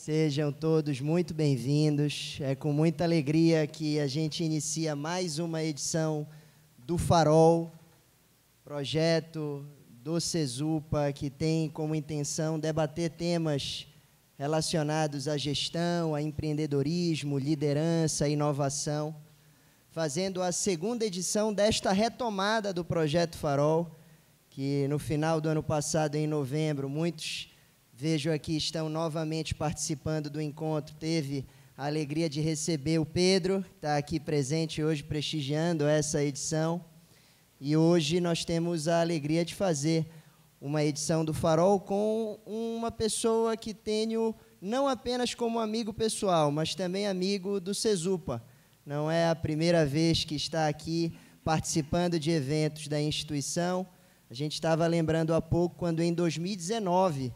Sejam todos muito bem-vindos. É com muita alegria que a gente inicia mais uma edição do Farol, projeto do Cesupa, que tem como intenção debater temas relacionados à gestão, a empreendedorismo, liderança, inovação, fazendo a segunda edição desta retomada do Projeto Farol, que no final do ano passado, em novembro, muitos, vejo aqui, estão novamente participando do encontro. Teve a alegria de receber o Pedro, que está aqui presente hoje, prestigiando essa edição. E hoje nós temos a alegria de fazer uma edição do Farol com uma pessoa que tenho não apenas como amigo pessoal, mas também amigo do Cesupa. Não é a primeira vez que está aqui participando de eventos da instituição. A gente estava lembrando há pouco, quando em 2019,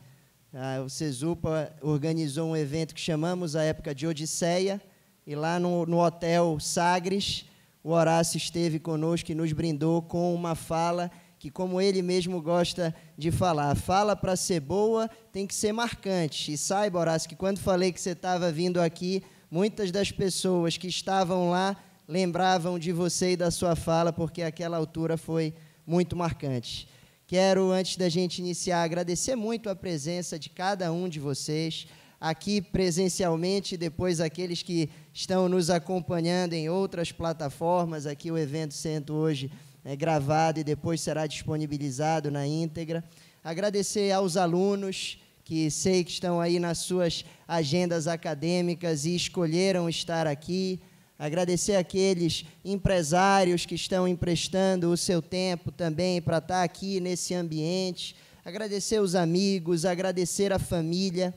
o Cesupa organizou um evento que chamamos à época de Odisseia, e lá no Hotel Sagres, o Horácio esteve conosco e nos brindou com uma fala que, como ele mesmo gosta de falar, a fala, para ser boa, tem que ser marcante. E saiba, Horácio, que quando falei que você estava vindo aqui, muitas das pessoas que estavam lá lembravam de você e da sua fala, porque aquela altura foi muito marcante. Quero, antes da gente iniciar, agradecer muito a presença de cada um de vocês, aqui presencialmente, e depois aqueles que estão nos acompanhando em outras plataformas. Aqui o evento sendo hoje gravado e depois será disponibilizado na íntegra. Agradecer aos alunos, que sei que estão aí nas suas agendas acadêmicas e escolheram estar aqui. Agradecer àqueles empresários que estão emprestando o seu tempo também para estar aqui nesse ambiente. Agradecer os amigos, agradecer a família.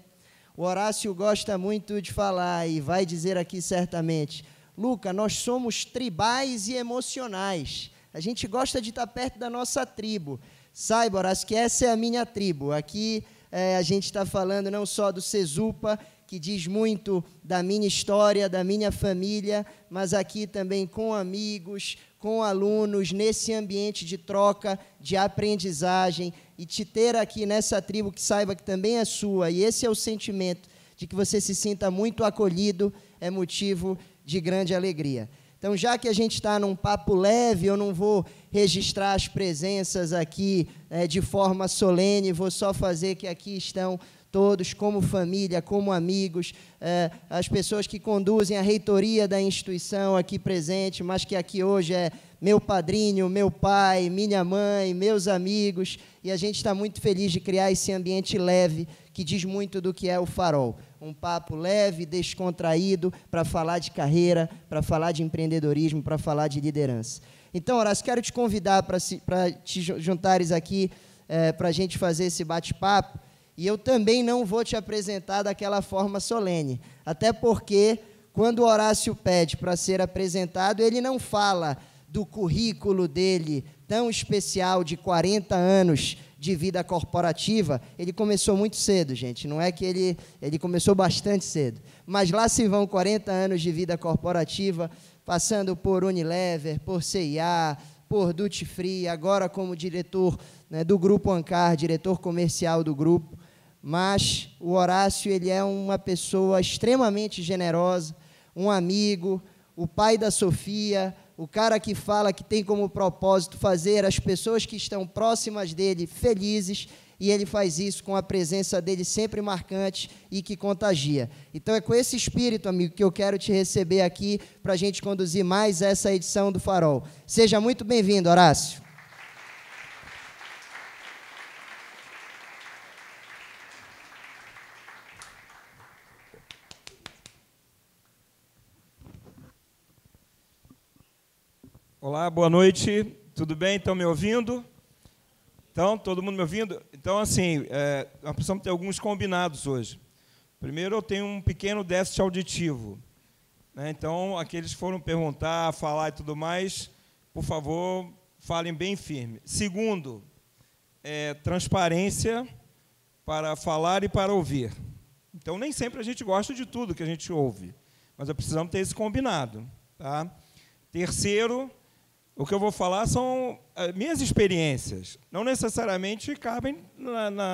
O Horácio gosta muito de falar e vai dizer aqui certamente: Luca, nós somos tribais e emocionais. A gente gosta de estar perto da nossa tribo. Saiba, Horácio, que essa é a minha tribo. Aqui a gente está falando não só do Cesupa, que diz muito da minha história, da minha família, mas aqui também com amigos, com alunos, nesse ambiente de troca, de aprendizagem, e te ter aqui nessa tribo que saiba que também é sua, e esse é o sentimento de que você se sinta muito acolhido, é motivo de grande alegria. Então, já que a gente está num papo leve, eu não vou registrar as presenças aqui de forma solene, vou só fazer que aqui estão todos como família, como amigos, as pessoas que conduzem a reitoria da instituição aqui presente, mas que aqui hoje é meu padrinho, meu pai, minha mãe, meus amigos, e a gente está muito feliz de criar esse ambiente leve que diz muito do que é o Farol. Um papo leve, descontraído, para falar de carreira, para falar de empreendedorismo, para falar de liderança. Então, Horácio, quero te convidar para te juntares aqui para a gente fazer esse bate-papo. E eu também não vou te apresentar daquela forma solene, até porque, quando o Horácio pede para ser apresentado, ele não fala do currículo dele tão especial de 40 anos de vida corporativa. Ele começou muito cedo, gente, não é que ele começou bastante cedo, mas lá se vão 40 anos de vida corporativa, passando por Unilever, por CIA, por Duty Free, agora como diretor do Grupo Ancar, diretor comercial do grupo. Mas o Horácio, ele é uma pessoa extremamente generosa, um amigo, o pai da Sofia, o cara que fala que tem como propósito fazer as pessoas que estão próximas dele felizes, e ele faz isso com a presença dele sempre marcante e que contagia. Então é com esse espírito, amigo, que eu quero te receber aqui para a gente conduzir mais essa edição do Farol. Seja muito bem-vindo, Horácio. Olá, boa noite, tudo bem? Estão me ouvindo? Então, todo mundo me ouvindo? Então, assim, nós precisamos ter alguns combinados hoje. Primeiro, eu tenho um pequeno déficit auditivo, né? Então, aqueles que foram perguntar, falar e tudo mais, por favor, falem bem firme. Segundo, transparência para falar e para ouvir. Então, nem sempre a gente gosta de tudo que a gente ouve, mas precisamos ter esse combinado, tá? Terceiro, o que eu vou falar são minhas experiências. Não necessariamente cabem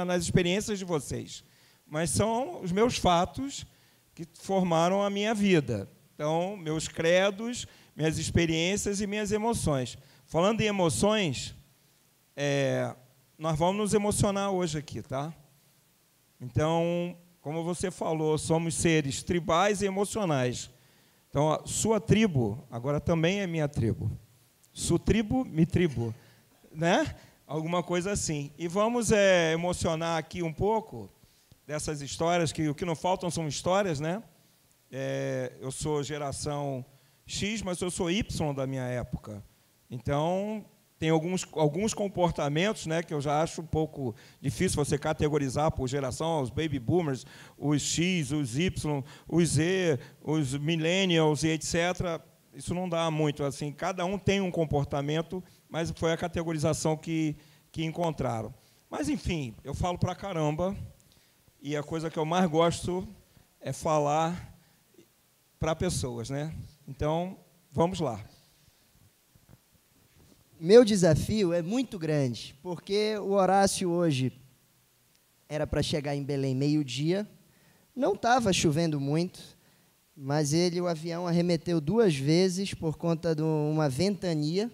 nas experiências de vocês, mas são os meus fatos que formaram a minha vida. Então, meus credos, minhas experiências e minhas emoções. Falando em emoções, nós vamos nos emocionar hoje aqui, tá? Então, como você falou, somos seres tribais e emocionais. Então, a sua tribo agora também é minha tribo. Sua tribo, me tribo, né? Alguma coisa assim. E vamos emocionar aqui um pouco dessas histórias, que o que não faltam são histórias, né? Eu sou geração X, mas eu sou Y da minha época. Então, tem alguns comportamentos, né, que eu já acho um pouco difícil você categorizar por geração, os baby boomers, os X, os Y, os Z, os millennials e etc. Isso não dá muito. Assim, cada um tem um comportamento, mas foi a categorização que encontraram. Mas, enfim, eu falo pra caramba, e a coisa que eu mais gosto é falar para pessoas, né? Então, vamos lá. Meu desafio é muito grande, porque o Horácio hoje era para chegar em Belém meio-dia, não estava chovendo muito, mas o avião arremeteu 2 vezes por conta de uma ventania,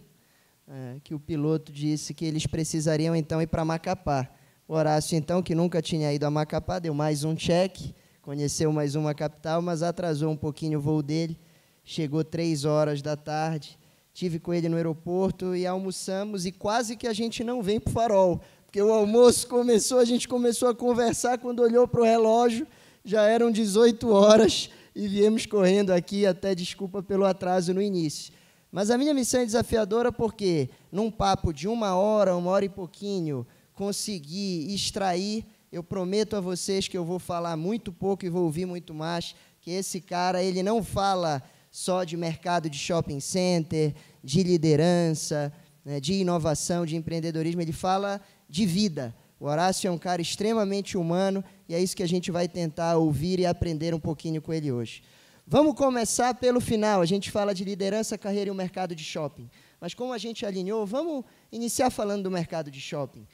que o piloto disse que eles precisariam, então, ir para Macapá. O Horácio, então, que nunca tinha ido a Macapá, deu mais um cheque, conheceu mais uma capital, mas atrasou um pouquinho o voo dele, chegou 3h, tive com ele no aeroporto e almoçamos, e quase que a gente não vem para o Farol, porque o almoço começou, a gente começou a conversar, quando olhou para o relógio, já eram 18h, e viemos correndo aqui, até desculpa pelo atraso no início. Mas a minha missão é desafiadora porque, num papo de 1h e pouquinho, consegui extrair, eu prometo a vocês que eu vou falar muito pouco e vou ouvir muito mais, que esse cara, ele não fala só de mercado de shopping center, de liderança, né, de inovação, de empreendedorismo, ele fala de vida. O Horácio é um cara extremamente humano e é isso que a gente vai tentar ouvir e aprender um pouquinho com ele hoje. Vamos começar pelo final, a gente fala de liderança, carreira e o mercado de shopping. Mas como a gente alinhou, vamos iniciar falando do mercado de shopping.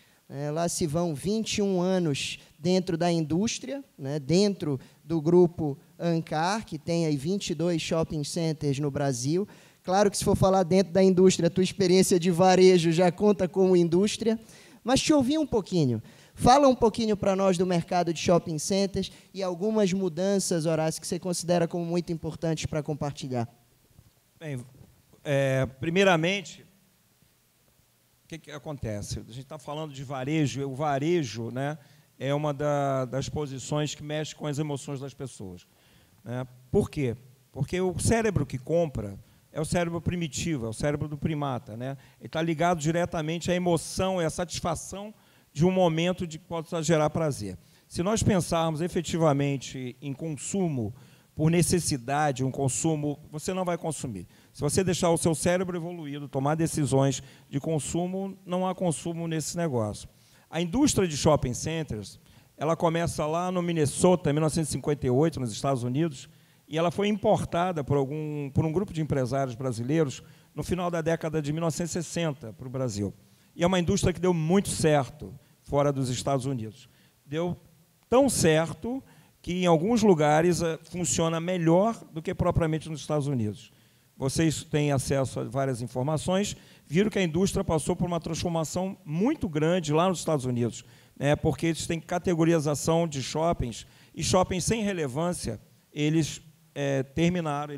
Lá se vão 21 anos dentro da indústria, né, dentro do grupo Ancar, que tem aí 22 shopping centers no Brasil. Claro que, se for falar dentro da indústria, a tua experiência de varejo já conta como indústria, mas te ouvi um pouquinho. Fala um pouquinho para nós do mercado de shopping centers e algumas mudanças, Horácio, que você considera como muito importantes para compartilhar. Bem, primeiramente, o que acontece? A gente está falando de varejo, e o varejo, né, é uma das posições que mexe com as emoções das pessoas. Né? Por quê? Porque o cérebro que compra é o cérebro primitivo, é o cérebro do primata. Né? Ele está ligado diretamente à emoção e à satisfação de um momento que possa gerar prazer. Se nós pensarmos efetivamente em consumo por necessidade, um consumo, você não vai consumir. Se você deixar o seu cérebro evoluído, tomar decisões de consumo, não há consumo nesse negócio. A indústria de shopping centers, ela começa lá no Minnesota, em 1958, nos Estados Unidos, e ela foi importada por um grupo de empresários brasileiros no final da década de 1960 para o Brasil. E é uma indústria que deu muito certo fora dos Estados Unidos. Deu tão certo que, em alguns lugares, funciona melhor do que propriamente nos Estados Unidos. Vocês têm acesso a várias informações, viram que a indústria passou por uma transformação muito grande lá nos Estados Unidos, né, porque eles têm categorização de shoppings, e shoppings sem relevância, eles terminaram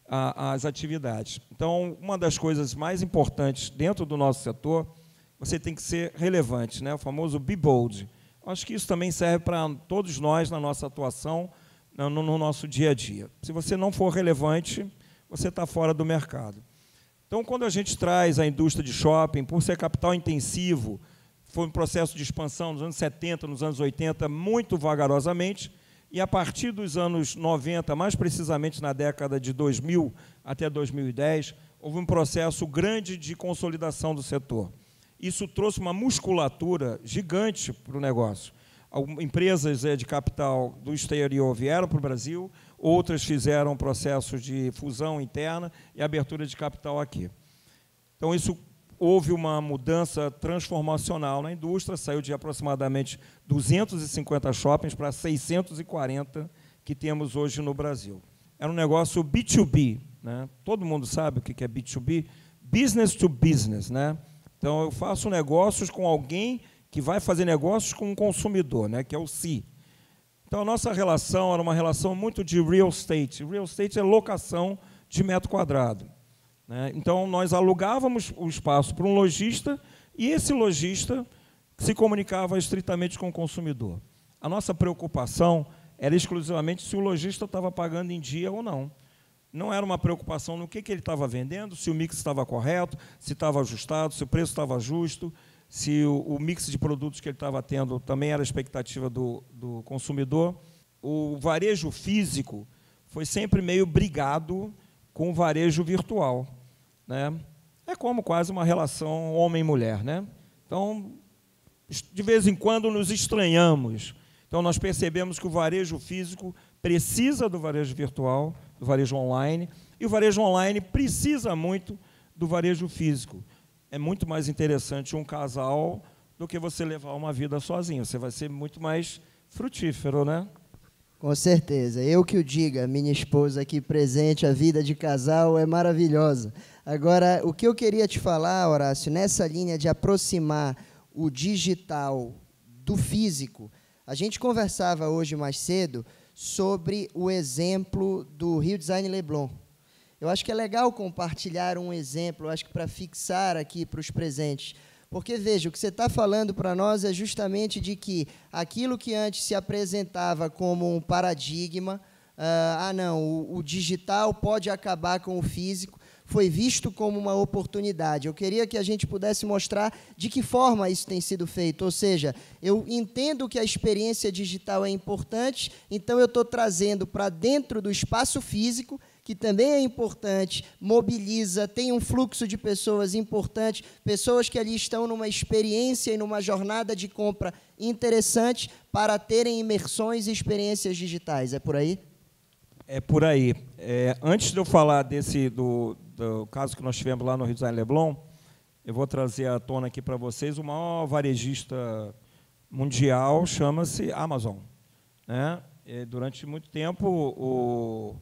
as atividades. Então, uma das coisas mais importantes dentro do nosso setor, você tem que ser relevante, né, o famoso be bold. Acho que isso também serve para todos nós na nossa atuação, no nosso dia a dia. Se você não for relevante, você está fora do mercado. Então, quando a gente traz a indústria de shopping, por ser capital intensivo, foi um processo de expansão nos anos 70, nos anos 80, muito vagarosamente, e a partir dos anos 90, mais precisamente na década de 2000 até 2010, houve um processo grande de consolidação do setor. Isso trouxe uma musculatura gigante para o negócio. Empresas de capital do exterior vieram para o Brasil, outras fizeram processos de fusão interna e abertura de capital aqui. Então, isso houve uma mudança transformacional na indústria, saiu de aproximadamente 250 shoppings para 640 que temos hoje no Brasil. Era um negócio B2B, né? Todo mundo sabe o que é B2B? Business to business, né? Então, eu faço negócios com alguém que vai fazer negócios com um consumidor, né? Que é o C. Então, a nossa relação era uma relação muito de real estate. Real estate é locação de metro quadrado, né? Então, nós alugávamos o espaço para um lojista e esse lojista se comunicava estritamente com o consumidor. A nossa preocupação era exclusivamente se o lojista estava pagando em dia ou não. Não era uma preocupação no que ele estava vendendo, se o mix estava correto, se estava ajustado, se o preço estava justo, se o mix de produtos que ele estava tendo também era a expectativa do consumidor. O varejo físico foi sempre meio brigado com o varejo virtual, né? É como quase uma relação homem-mulher, né? Então, de vez em quando, nos estranhamos. Então, nós percebemos que o varejo físico precisa do varejo virtual, do varejo online, e o varejo online precisa muito do varejo físico. É muito mais interessante um casal do que você levar uma vida sozinho. Você vai ser muito mais frutífero, né? Com certeza. Eu que o diga, minha esposa aqui presente, a vida de casal é maravilhosa. Agora, o que eu queria te falar, Horácio, nessa linha de aproximar o digital do físico, a gente conversava hoje mais cedo sobre o exemplo do Rio Design Leblon. Eu acho que é legal compartilhar um exemplo, eu acho que para fixar aqui para os presentes. Porque, veja, o que você está falando para nós é justamente de que aquilo que antes se apresentava como um paradigma, não, o digital pode acabar com o físico, foi visto como uma oportunidade. Eu queria que a gente pudesse mostrar de que forma isso tem sido feito. Ou seja, eu entendo que a experiência digital é importante, então eu estou trazendo para dentro do espaço físico, que também é importante, mobiliza, tem um fluxo de pessoas importante, pessoas que ali estão numa experiência e numa jornada de compra interessante para terem imersões e experiências digitais. É por aí? É por aí. Antes de eu falar do caso que nós tivemos lá no Rio Design Leblon, eu vou trazer à tona aqui para vocês o maior varejista mundial, chama-se Amazon, né? Durante muito tempo,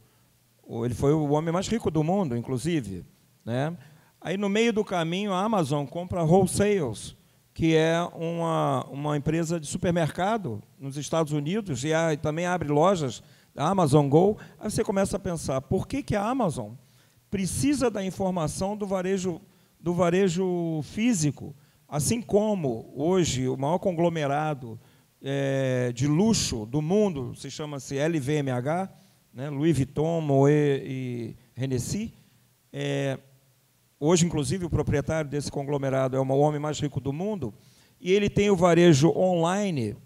ele foi o homem mais rico do mundo, inclusive, né? Aí, no meio do caminho, a Amazon compra a Wholesales, que é uma empresa de supermercado nos Estados Unidos, e também abre lojas, a Amazon Go. Aí você começa a pensar, por que a Amazon precisa da informação do varejo físico, assim como, hoje, o maior conglomerado de luxo do mundo, se chama-se LVMH, né, Louis Vuitton, Moet e Hennessy. Hoje, inclusive, o proprietário desse conglomerado é o homem mais rico do mundo, e ele tem o varejo online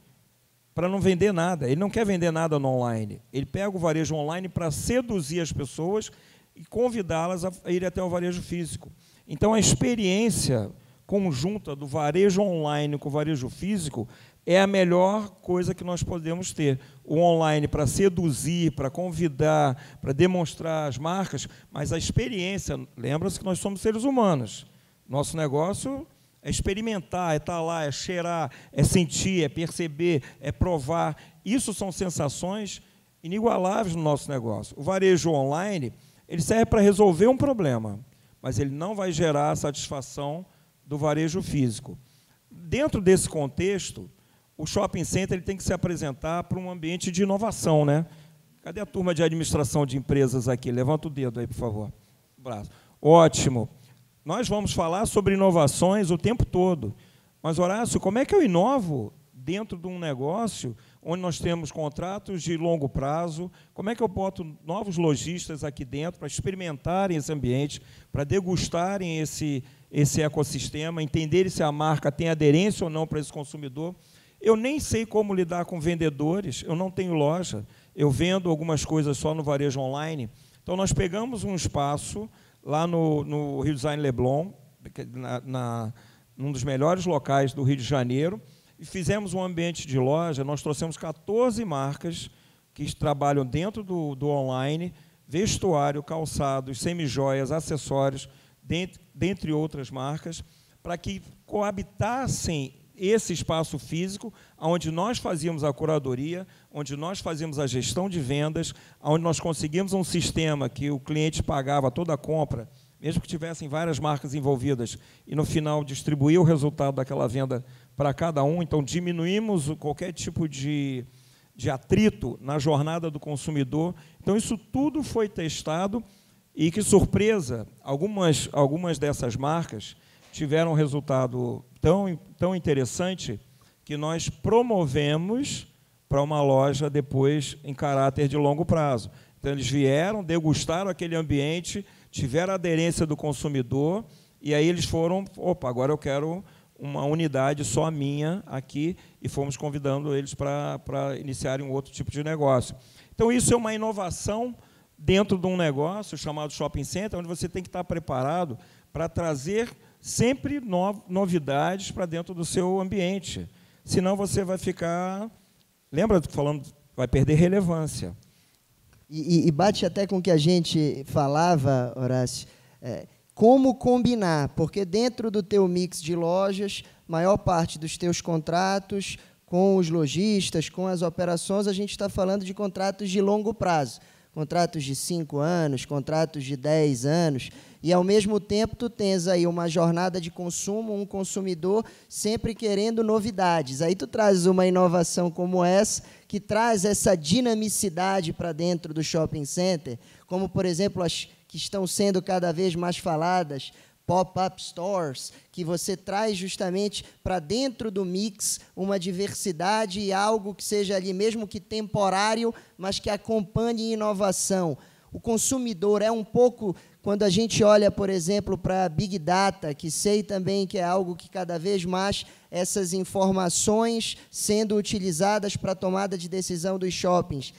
para não vender nada. Ele não quer vender nada no online. Ele pega o varejo online para seduzir as pessoas e convidá-las a ir até o varejo físico. Então, a experiência conjunta do varejo online com o varejo físico é a melhor coisa que nós podemos ter. O online para seduzir, para convidar, para demonstrar as marcas, mas a experiência, lembra-se que nós somos seres humanos. Nosso negócio é experimentar, é estar lá, é cheirar, é sentir, é perceber, é provar. Isso são sensações inigualáveis no nosso negócio. O varejo online, ele serve para resolver um problema, mas ele não vai gerar a satisfação do varejo físico. Dentro desse contexto, o shopping center ele tem que se apresentar para um ambiente de inovação, né? Cadê a turma de administração de empresas aqui? Levanta o dedo aí, por favor. Braço. Ótimo. Nós vamos falar sobre inovações o tempo todo. Mas, Horácio, como é que eu inovo dentro de um negócio onde nós temos contratos de longo prazo? Como é que eu boto novos lojistas aqui dentro para experimentarem esse ambiente, para degustarem esse ecossistema, entenderem se a marca tem aderência ou não para esse consumidor? Eu nem sei como lidar com vendedores, eu não tenho loja, eu vendo algumas coisas só no varejo online. Então, nós pegamos um espaço lá no Rio Design Leblon, num dos melhores locais do Rio de Janeiro, e fizemos um ambiente de loja. Nós trouxemos 14 marcas que trabalham dentro do online, vestuário, calçados, semijoias, acessórios, dentre outras marcas, para que coabitassem esse espaço físico, onde nós fazíamos a curadoria, onde nós fazíamos a gestão de vendas, onde nós conseguimos um sistema que o cliente pagava toda a compra, mesmo que tivessem várias marcas envolvidas, e, no final, distribuía o resultado daquela venda para cada um. Então, diminuímos qualquer tipo de atrito na jornada do consumidor. Então, isso tudo foi testado e, que surpresa, algumas dessas marcas tiveram um resultado tão interessante que nós promovemos para uma loja depois em caráter de longo prazo. Então, eles vieram, degustaram aquele ambiente, tiveram a aderência do consumidor, e aí eles foram, opa, agora eu quero uma unidade só minha aqui, e fomos convidando eles para iniciarem um outro tipo de negócio. Então, isso é uma inovação dentro de um negócio chamado shopping center, onde você tem que estar preparado para trazer sempre novidades para dentro do seu ambiente. Senão você vai ficar... Lembra do que falamos? Vai perder relevância. E bate até com o que a gente falava, Horácio, como combinar, porque dentro do teu mix de lojas, maior parte dos teus contratos com os lojistas, com as operações, a gente está falando de contratos de longo prazo, contratos de 5 anos, contratos de 10 anos, e, ao mesmo tempo, tu tens aí uma jornada de consumo, um consumidor sempre querendo novidades. Aí tu trazes uma inovação como essa, que traz essa dinamicidade para dentro do shopping center, como, por exemplo, as que estão sendo cada vez mais faladas, pop-up stores, que você traz justamente para dentro do mix uma diversidade e algo que seja ali, mesmo que temporário, mas que acompanhe inovação. O consumidor é um pouco, quando a gente olha, por exemplo, para a Big Data, que sei também que é algo que cada vez mais essas informações sendo utilizadas para a tomada de decisão dos shoppings,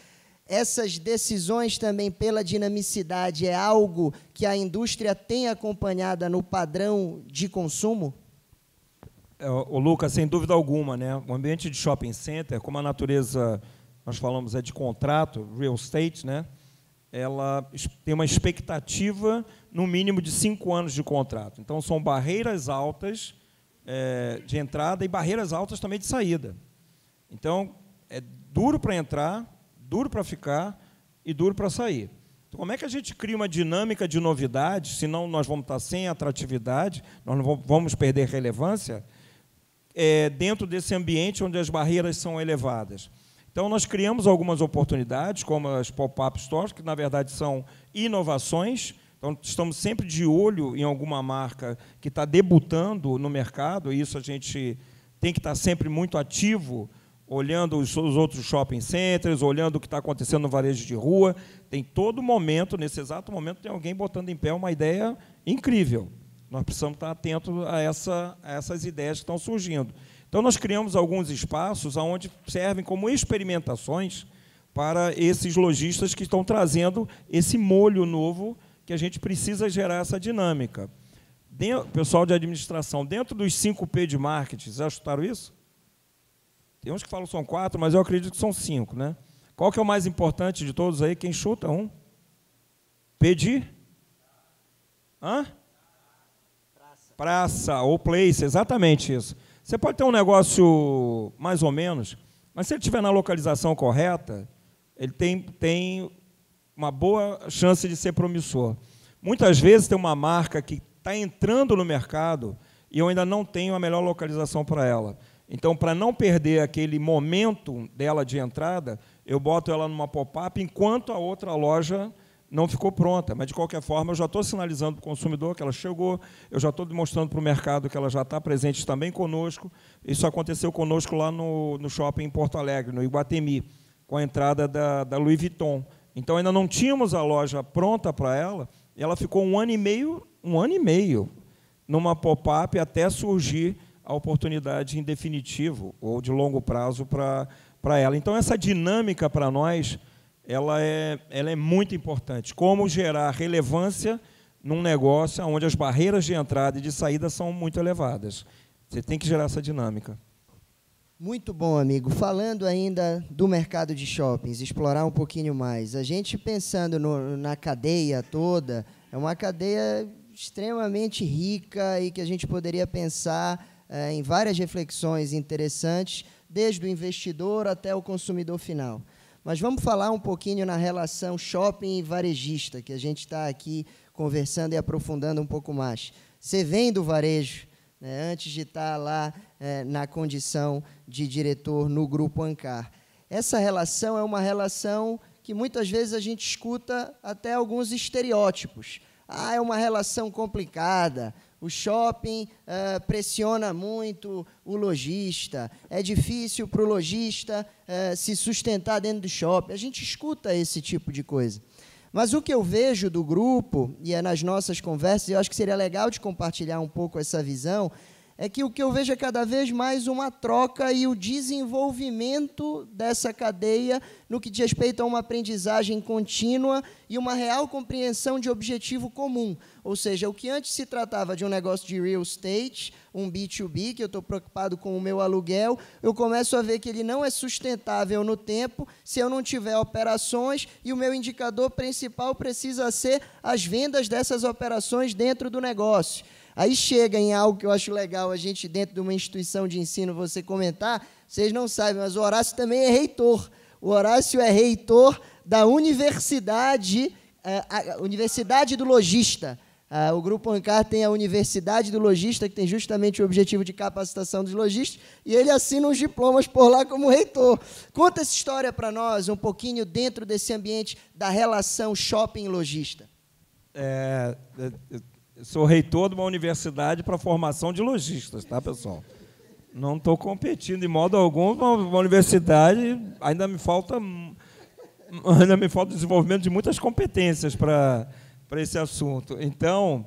essas decisões também pela dinamicidade é algo que a indústria tem acompanhada no padrão de consumo? O Lucas, sem dúvida alguma, né? O ambiente de shopping center, como a natureza, nós falamos, é de contrato, real estate, né? Ela tem uma expectativa, no mínimo, de 5 anos de contrato. Então, são barreiras altas de entrada e barreiras altas também de saída. Então, é duro para entrar, duro para ficar e duro para sair. Então, como é que a gente cria uma dinâmica de novidade, senão nós vamos estar sem atratividade, nós não vamos perder relevância, dentro desse ambiente onde as barreiras são elevadas? Então, nós criamos algumas oportunidades, como as pop-up stores, que, na verdade, são inovações. Então, estamos sempre de olho em alguma marca que está debutando no mercado, e isso a gente tem que estar sempre muito ativo, olhando os outros shopping centers, olhando o que está acontecendo no varejo de rua. Tem todo momento, nesse exato momento, tem alguém botando em pé uma ideia incrível. Nós precisamos estar atentos a essas ideias que estão surgindo. Então, nós criamos alguns espaços onde servem como experimentações para esses lojistas que estão trazendo esse molho novo que a gente precisa gerar essa dinâmica. Pessoal de administração, dentro dos 5P de marketing, já chutaram isso? Tem uns que falam que são 4, mas eu acredito que são 5, né? Qual que é o mais importante de todos aí? Quem chuta? Um? Pedir? Hã? Praça ou place, exatamente isso. Você pode ter um negócio mais ou menos, mas se ele estiver na localização correta, ele tem uma boa chance de ser promissor. Muitas vezes tem uma marca que está entrando no mercado e eu ainda não tenho a melhor localização para ela. Então, para não perder aquele momento dela de entrada, eu boto ela numa pop-up enquanto a outra loja não ficou pronta. Mas, de qualquer forma, eu já estou sinalizando para o consumidor que ela chegou, eu já estou demonstrando para o mercado que ela já está presente também conosco. Isso aconteceu conosco lá no shopping em Porto Alegre, no Iguatemi, com a entrada da Louis Vuitton. Então, ainda não tínhamos a loja pronta para ela, e ela ficou um ano e meio, numa pop-up até surgir a oportunidade em definitivo ou de longo prazo para ela. Então, essa dinâmica para nós, ela é muito importante. Como gerar relevância num negócio onde as barreiras de entrada e de saída são muito elevadas. Você tem que gerar essa dinâmica. Muito bom, amigo. Falando ainda do mercado de shoppings, explorar um pouquinho mais. A gente pensando na cadeia toda, é uma cadeia extremamente rica e que a gente poderia pensar em várias reflexões interessantes, desde o investidor até o consumidor final. Mas vamos falar um pouquinho na relação shopping e varejista, que a gente está aqui conversando e aprofundando um pouco mais. Você vem do varejo, né, antes de estar lá na condição de diretor no Grupo Ancar. Essa relação é uma relação que muitas vezes a gente escuta até alguns estereótipos. É uma relação complicada, o shopping pressiona muito o lojista, é difícil para o lojista se sustentar dentro do shopping. A gente escuta esse tipo de coisa. Mas o que eu vejo do grupo, e é nas nossas conversas, eu acho que seria legal de compartilhar um pouco essa visão, é que o que eu vejo é cada vez mais uma troca e o desenvolvimento dessa cadeia no que diz respeito a uma aprendizagem contínua e uma real compreensão de objetivo comum. Ou seja, o que antes se tratava de um negócio de real estate, um B2B, que eu estou preocupado com o meu aluguel, eu começo a ver que ele não é sustentável no tempo se eu não tiver operações e o meu indicador principal precisa ser as vendas dessas operações dentro do negócio. Aí chega em algo que eu acho legal, a gente, dentro de uma instituição de ensino, você comentar, vocês não sabem, mas o Horácio também é reitor. O Horácio é reitor da Universidade do Logista. O Grupo Ancar tem a Universidade do Logista, que tem justamente o objetivo de capacitação dos lojistas, e ele assina os diplomas por lá como reitor. Conta essa história para nós, um pouquinho dentro desse ambiente da relação shopping-logista. Sou reitor de uma universidade para formação de lojistas, tá, pessoal? Não estou competindo de modo algum, uma universidade, ainda me falta desenvolvimento de muitas competências para esse assunto. Então,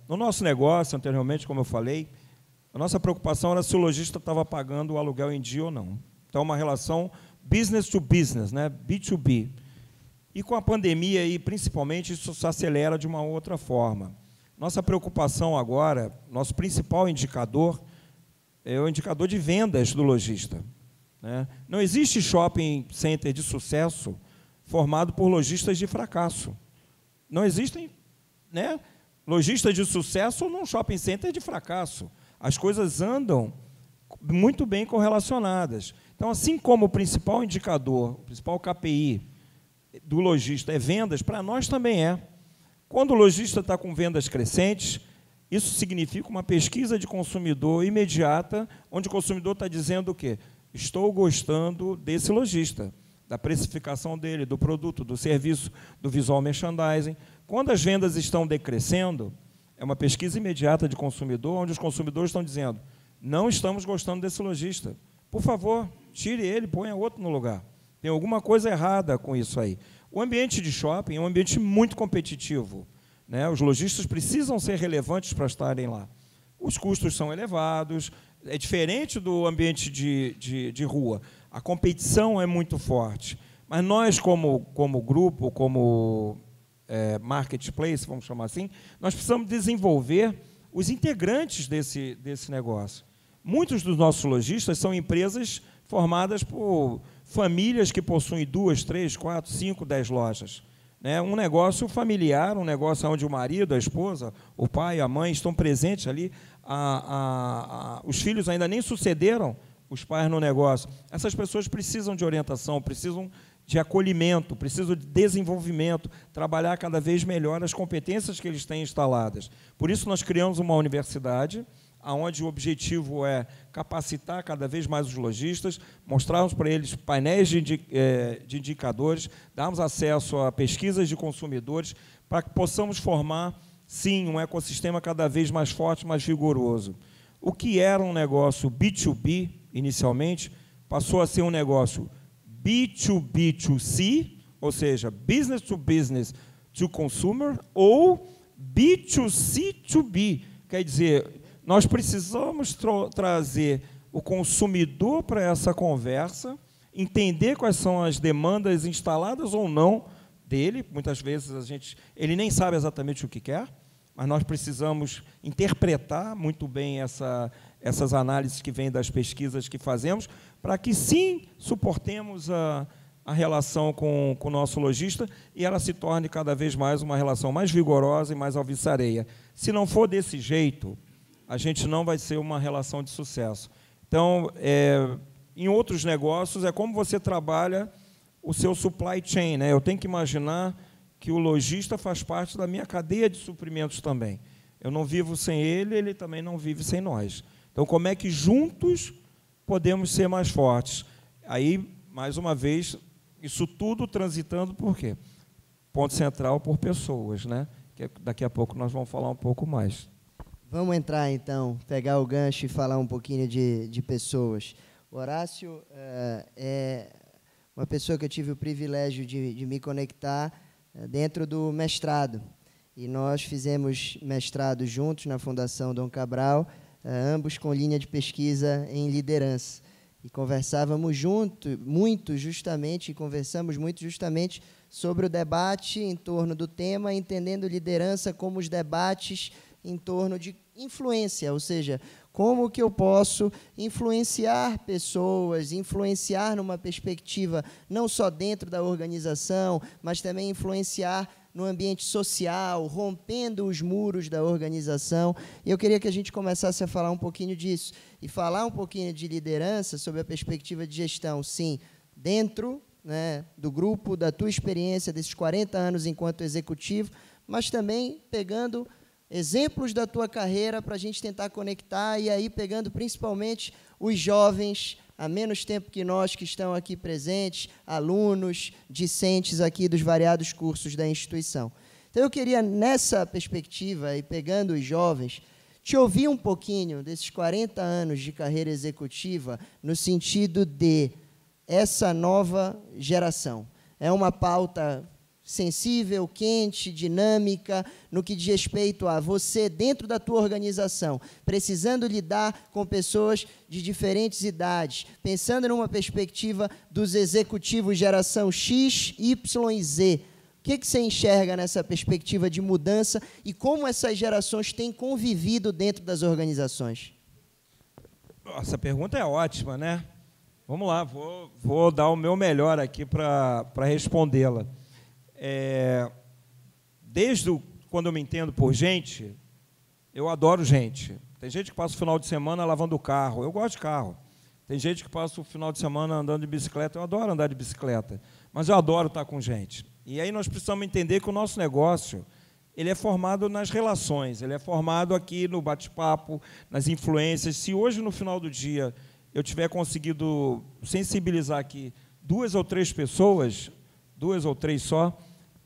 no nosso negócio, anteriormente, como eu falei, a nossa preocupação era se o lojista estava pagando o aluguel em dia ou não. Então, uma relação business to business, né? B2B. E com a pandemia, aí, principalmente, isso se acelera de uma outra forma. Nossa preocupação agora, nosso principal indicador, é o indicador de vendas do lojista, né? Não existe shopping center de sucesso formado por lojistas de fracasso. Não existem, né, lojistas de sucesso num shopping center de fracasso. As coisas andam muito bem correlacionadas. Então, assim como o principal indicador, o principal KPI, do lojista é vendas, para nós também é. Quando o lojista está com vendas crescentes, isso significa uma pesquisa de consumidor imediata, onde o consumidor está dizendo o quê? Estou gostando desse lojista, da precificação dele, do produto, do serviço, do visual merchandising. Quando as vendas estão decrescendo, é uma pesquisa imediata de consumidor, onde os consumidores estão dizendo, não estamos gostando desse lojista. Por favor, tire ele, ponha outro no lugar. Tem alguma coisa errada com isso aí. O ambiente de shopping é um ambiente muito competitivo, né? Os lojistas precisam ser relevantes para estarem lá. Os custos são elevados, é diferente do ambiente de rua. A competição é muito forte. Mas nós, como grupo, como marketplace, vamos chamar assim, nós precisamos desenvolver os integrantes desse negócio. Muitos dos nossos lojistas são empresas formadas por famílias que possuem 2, 3, 4, 5, 10 lojas. Né? Um negócio familiar, um negócio onde o marido, a esposa, o pai, a mãe estão presentes ali, os filhos ainda nem sucederam os pais no negócio. Essas pessoas precisam de orientação, precisam de acolhimento, precisam de desenvolvimento, trabalhar cada vez melhor as competências que eles têm instaladas. Por isso, nós criamos uma universidade, onde o objetivo é capacitar cada vez mais os lojistas, mostrarmos para eles painéis de indicadores, darmos acesso a pesquisas de consumidores, para que possamos formar, sim, um ecossistema cada vez mais forte, mais vigoroso. O que era um negócio B2B, inicialmente, passou a ser um negócio B2B2C, ou seja, business to business to consumer, ou B2C2B, quer dizer, nós precisamos trazer o consumidor para essa conversa, entender quais são as demandas instaladas ou não dele. Muitas vezes ele nem sabe exatamente o que quer, mas nós precisamos interpretar muito bem essas análises que vêm das pesquisas que fazemos, para que, sim, suportemos a relação com o nosso lojista e ela se torne cada vez mais uma relação mais vigorosa e mais alvissareia. Se não for desse jeito, a gente não vai ser uma relação de sucesso. Então, em outros negócios, é como você trabalha o seu supply chain, né? Eu tenho que imaginar que o lojista faz parte da minha cadeia de suprimentos também. Eu não vivo sem ele, ele também não vive sem nós. Então, como é que juntos podemos ser mais fortes? Aí, mais uma vez, isso tudo transitando por quê? Ponto central por pessoas, né? Que daqui a pouco nós vamos falar um pouco mais. Vamos entrar, então, pegar o gancho e falar um pouquinho de pessoas. O Horácio é uma pessoa que eu tive o privilégio de me conectar dentro do mestrado. E nós fizemos mestrado juntos na Fundação Dom Cabral, ambos com linha de pesquisa em liderança. E conversávamos muito justamente sobre o debate em torno do tema, entendendo liderança como os debates em torno de influência, ou seja, como que eu posso influenciar pessoas, influenciar numa perspectiva não só dentro da organização, mas também influenciar no ambiente social, rompendo os muros da organização. E eu queria que a gente começasse a falar um pouquinho disso, e falar um pouquinho de liderança sob a perspectiva de gestão, sim, dentro, né, do grupo, da tua experiência, desses 40 anos enquanto executivo, mas também pegando exemplos da tua carreira para a gente tentar conectar, e aí pegando principalmente os jovens, há menos tempo que nós que estão aqui presentes, alunos, discentes aqui dos variados cursos da instituição. Então, eu queria, nessa perspectiva, e pegando os jovens, te ouvir um pouquinho desses 40 anos de carreira executiva, no sentido de essa nova geração. É uma pauta sensível, quente, dinâmica, no que diz respeito a você, dentro da tua organização, precisando lidar com pessoas de diferentes idades, pensando numa perspectiva dos executivos geração X, Y e Z. O que você enxerga nessa perspectiva de mudança e como essas gerações têm convivido dentro das organizações? Essa pergunta é ótima, né? Vamos lá, vou dar o meu melhor aqui para respondê-la. Desde quando eu me entendo por gente, eu adoro gente. Tem gente que passa o final de semana lavando o carro, eu gosto de carro. Tem gente que passa o final de semana andando de bicicleta, eu adoro andar de bicicleta, mas eu adoro estar com gente. E aí nós precisamos entender que o nosso negócio, ele é formado nas relações, ele é formado aqui no bate-papo, nas influências. Se hoje, no final do dia, eu tiver conseguido sensibilizar aqui 2 ou 3 pessoas, 2 ou 3 só,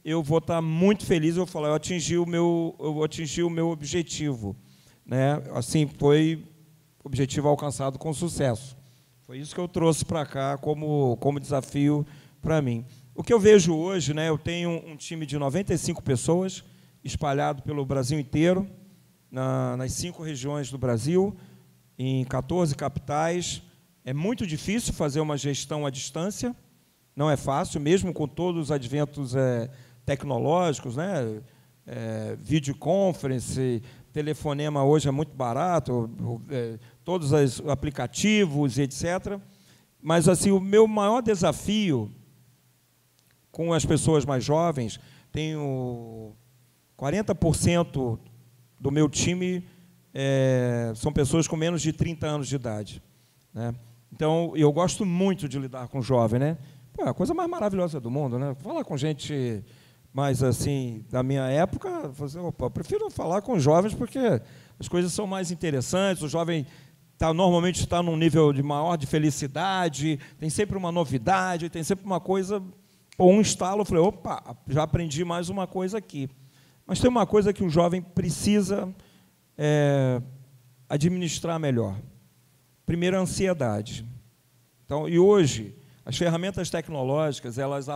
eu vou estar muito feliz, eu vou falar, eu atingi o meu objetivo, né? Assim, foi objetivo alcançado com sucesso. Foi isso que eu trouxe para cá como desafio para mim. O que eu vejo hoje, né, eu tenho um time de 95 pessoas, espalhado pelo Brasil inteiro, nas 5 regiões do Brasil, em 14 capitais. É muito difícil fazer uma gestão à distância, não é fácil, mesmo com todos os adventos tecnológicos, né? Videoconference, telefonema hoje é muito barato, todos os aplicativos, etc. Mas assim, o meu maior desafio com as pessoas mais jovens, tenho 40% do meu time são pessoas com menos de 30 anos de idade, né? Então, eu gosto muito de lidar com jovem, né? Pô, é a coisa mais maravilhosa do mundo, né? Falar com gente mais assim, da minha época, eu prefiro falar com jovens porque as coisas são mais interessantes, o jovem normalmente está num nível maior de felicidade, tem sempre uma novidade, tem sempre uma coisa, um estalo, eu falei, opa, já aprendi mais uma coisa aqui. Mas tem uma coisa que o jovem precisa administrar melhor. Primeiro, a ansiedade. Então, e hoje, as ferramentas tecnológicas, elas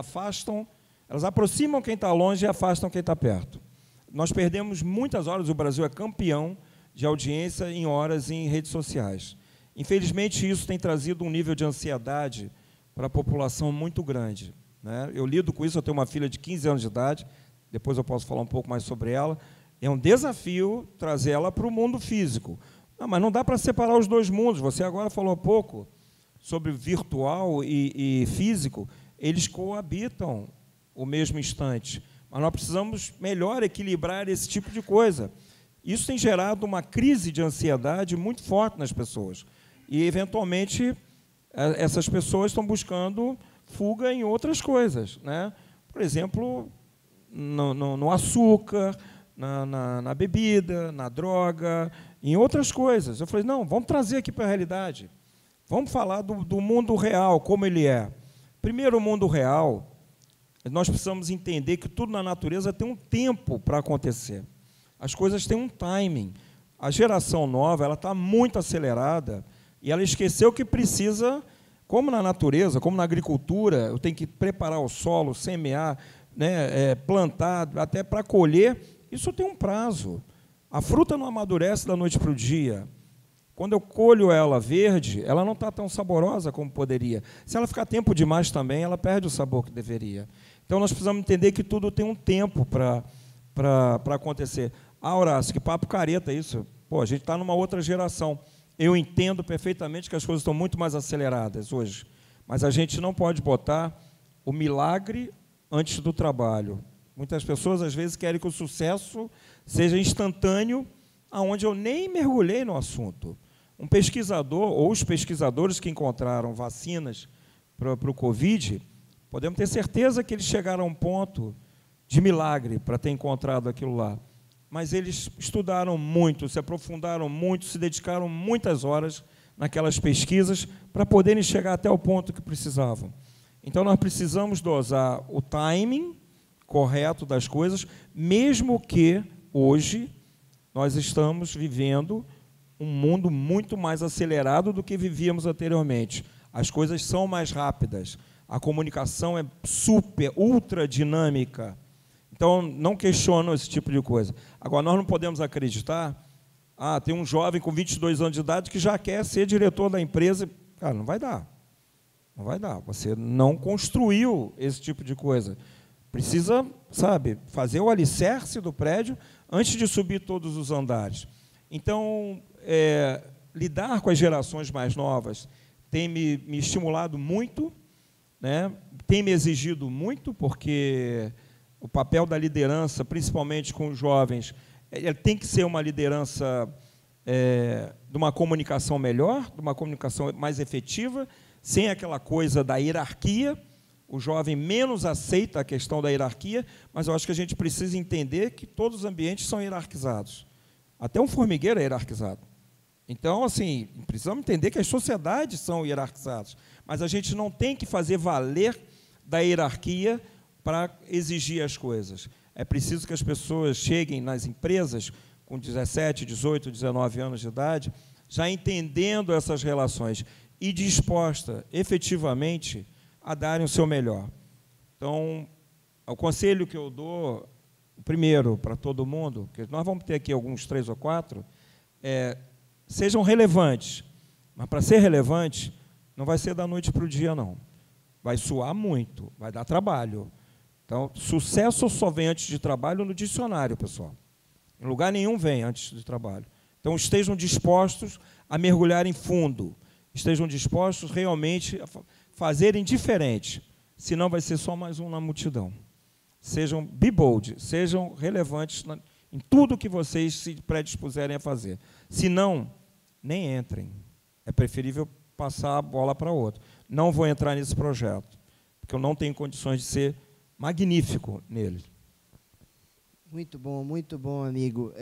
aproximam quem está longe e afastam quem está perto. Nós perdemos muitas horas, o Brasil é campeão de audiência em horas em redes sociais. Infelizmente, isso tem trazido um nível de ansiedade para a população muito grande, né? Eu lido com isso, eu tenho uma filha de 15 anos de idade, depois eu posso falar um pouco mais sobre ela. É um desafio trazer ela para o mundo físico. Não, mas não dá para separar os dois mundos. Você agora falou um pouco sobre virtual e físico. eles coabitam o mesmo instante. Mas nós precisamos melhor equilibrar esse tipo de coisa. Isso tem gerado uma crise de ansiedade muito forte nas pessoas. E, eventualmente, essas pessoas estão buscando fuga em outras coisas, né? Por exemplo, no açúcar, na bebida, na droga, em outras coisas. Eu falei, não, vamos trazer aqui para a realidade. Vamos falar do mundo real, como ele é. Primeiro, o mundo real, nós precisamos entender que tudo na natureza tem um tempo para acontecer. As coisas têm um timing. A geração nova ela está muito acelerada e ela esqueceu que precisa, como na natureza, como na agricultura, eu tenho que preparar o solo, semear, né, plantar, até para colher. Isso tem um prazo. A fruta não amadurece da noite para o dia. Quando eu colho ela verde, ela não está tão saborosa como poderia. Se ela ficar tempo demais também, ela perde o sabor que deveria. Então, nós precisamos entender que tudo tem um tempo para acontecer. Ah, Horácio, que papo careta isso. Pô, a gente está numa outra geração. Eu entendo perfeitamente que as coisas estão muito mais aceleradas hoje, mas a gente não pode botar o milagre antes do trabalho. Muitas pessoas, às vezes, querem que o sucesso seja instantâneo, aonde eu nem mergulhei no assunto. Um pesquisador, ou os pesquisadores que encontraram vacinas para o Covid, podemos ter certeza que eles chegaram a um ponto de milagre para ter encontrado aquilo lá. Mas eles estudaram muito, se aprofundaram muito, se dedicaram muitas horas naquelas pesquisas para poderem chegar até o ponto que precisavam. Então, nós precisamos dosar o timing correto das coisas, mesmo que hoje nós estamos vivendo um mundo muito mais acelerado do que vivíamos anteriormente. As coisas são mais rápidas, a comunicação é super, ultra dinâmica. Então, não questionam esse tipo de coisa. Agora, nós não podemos acreditar, tem um jovem com 22 anos de idade que já quer ser diretor da empresa. Cara, não vai dar. Não vai dar. Você não construiu esse tipo de coisa. Precisa, sabe, fazer o alicerce do prédio antes de subir todos os andares. Então, lidar com as gerações mais novas tem me estimulado muito, né? Tem me exigido muito, porque o papel da liderança, principalmente com os jovens, ele tem que ser uma liderança de uma comunicação melhor, de uma comunicação mais efetiva, sem aquela coisa da hierarquia. O jovem menos aceita a questão da hierarquia, mas eu acho que a gente precisa entender que todos os ambientes são hierarquizados. Até um formigueiro é hierarquizado. Então, assim, precisamos entender que as sociedades são hierarquizadas, mas a gente não tem que fazer valer da hierarquia para exigir as coisas. É preciso que as pessoas cheguem nas empresas com 17, 18, 19 anos de idade, já entendendo essas relações e disposta, efetivamente, a darem o seu melhor. Então, o conselho que eu dou, primeiro, para todo mundo, que nós vamos ter aqui alguns 3 ou 4, sejam relevantes. Mas, para ser relevante, não vai ser da noite para o dia, não. Vai suar muito, vai dar trabalho. Então, sucesso só vem antes de trabalho no dicionário, pessoal. Em lugar nenhum vem antes de trabalho. Então, estejam dispostos a mergulhar em fundo. Estejam dispostos realmente a fazerem diferente. Senão vai ser só mais um na multidão. Sejam be bold, sejam relevantes em tudo que vocês se predispuserem a fazer. Se não, nem entrem. É preferível passar a bola para outro. Não vou entrar nesse projeto, porque eu não tenho condições de ser magnífico nele. Muito bom, amigo.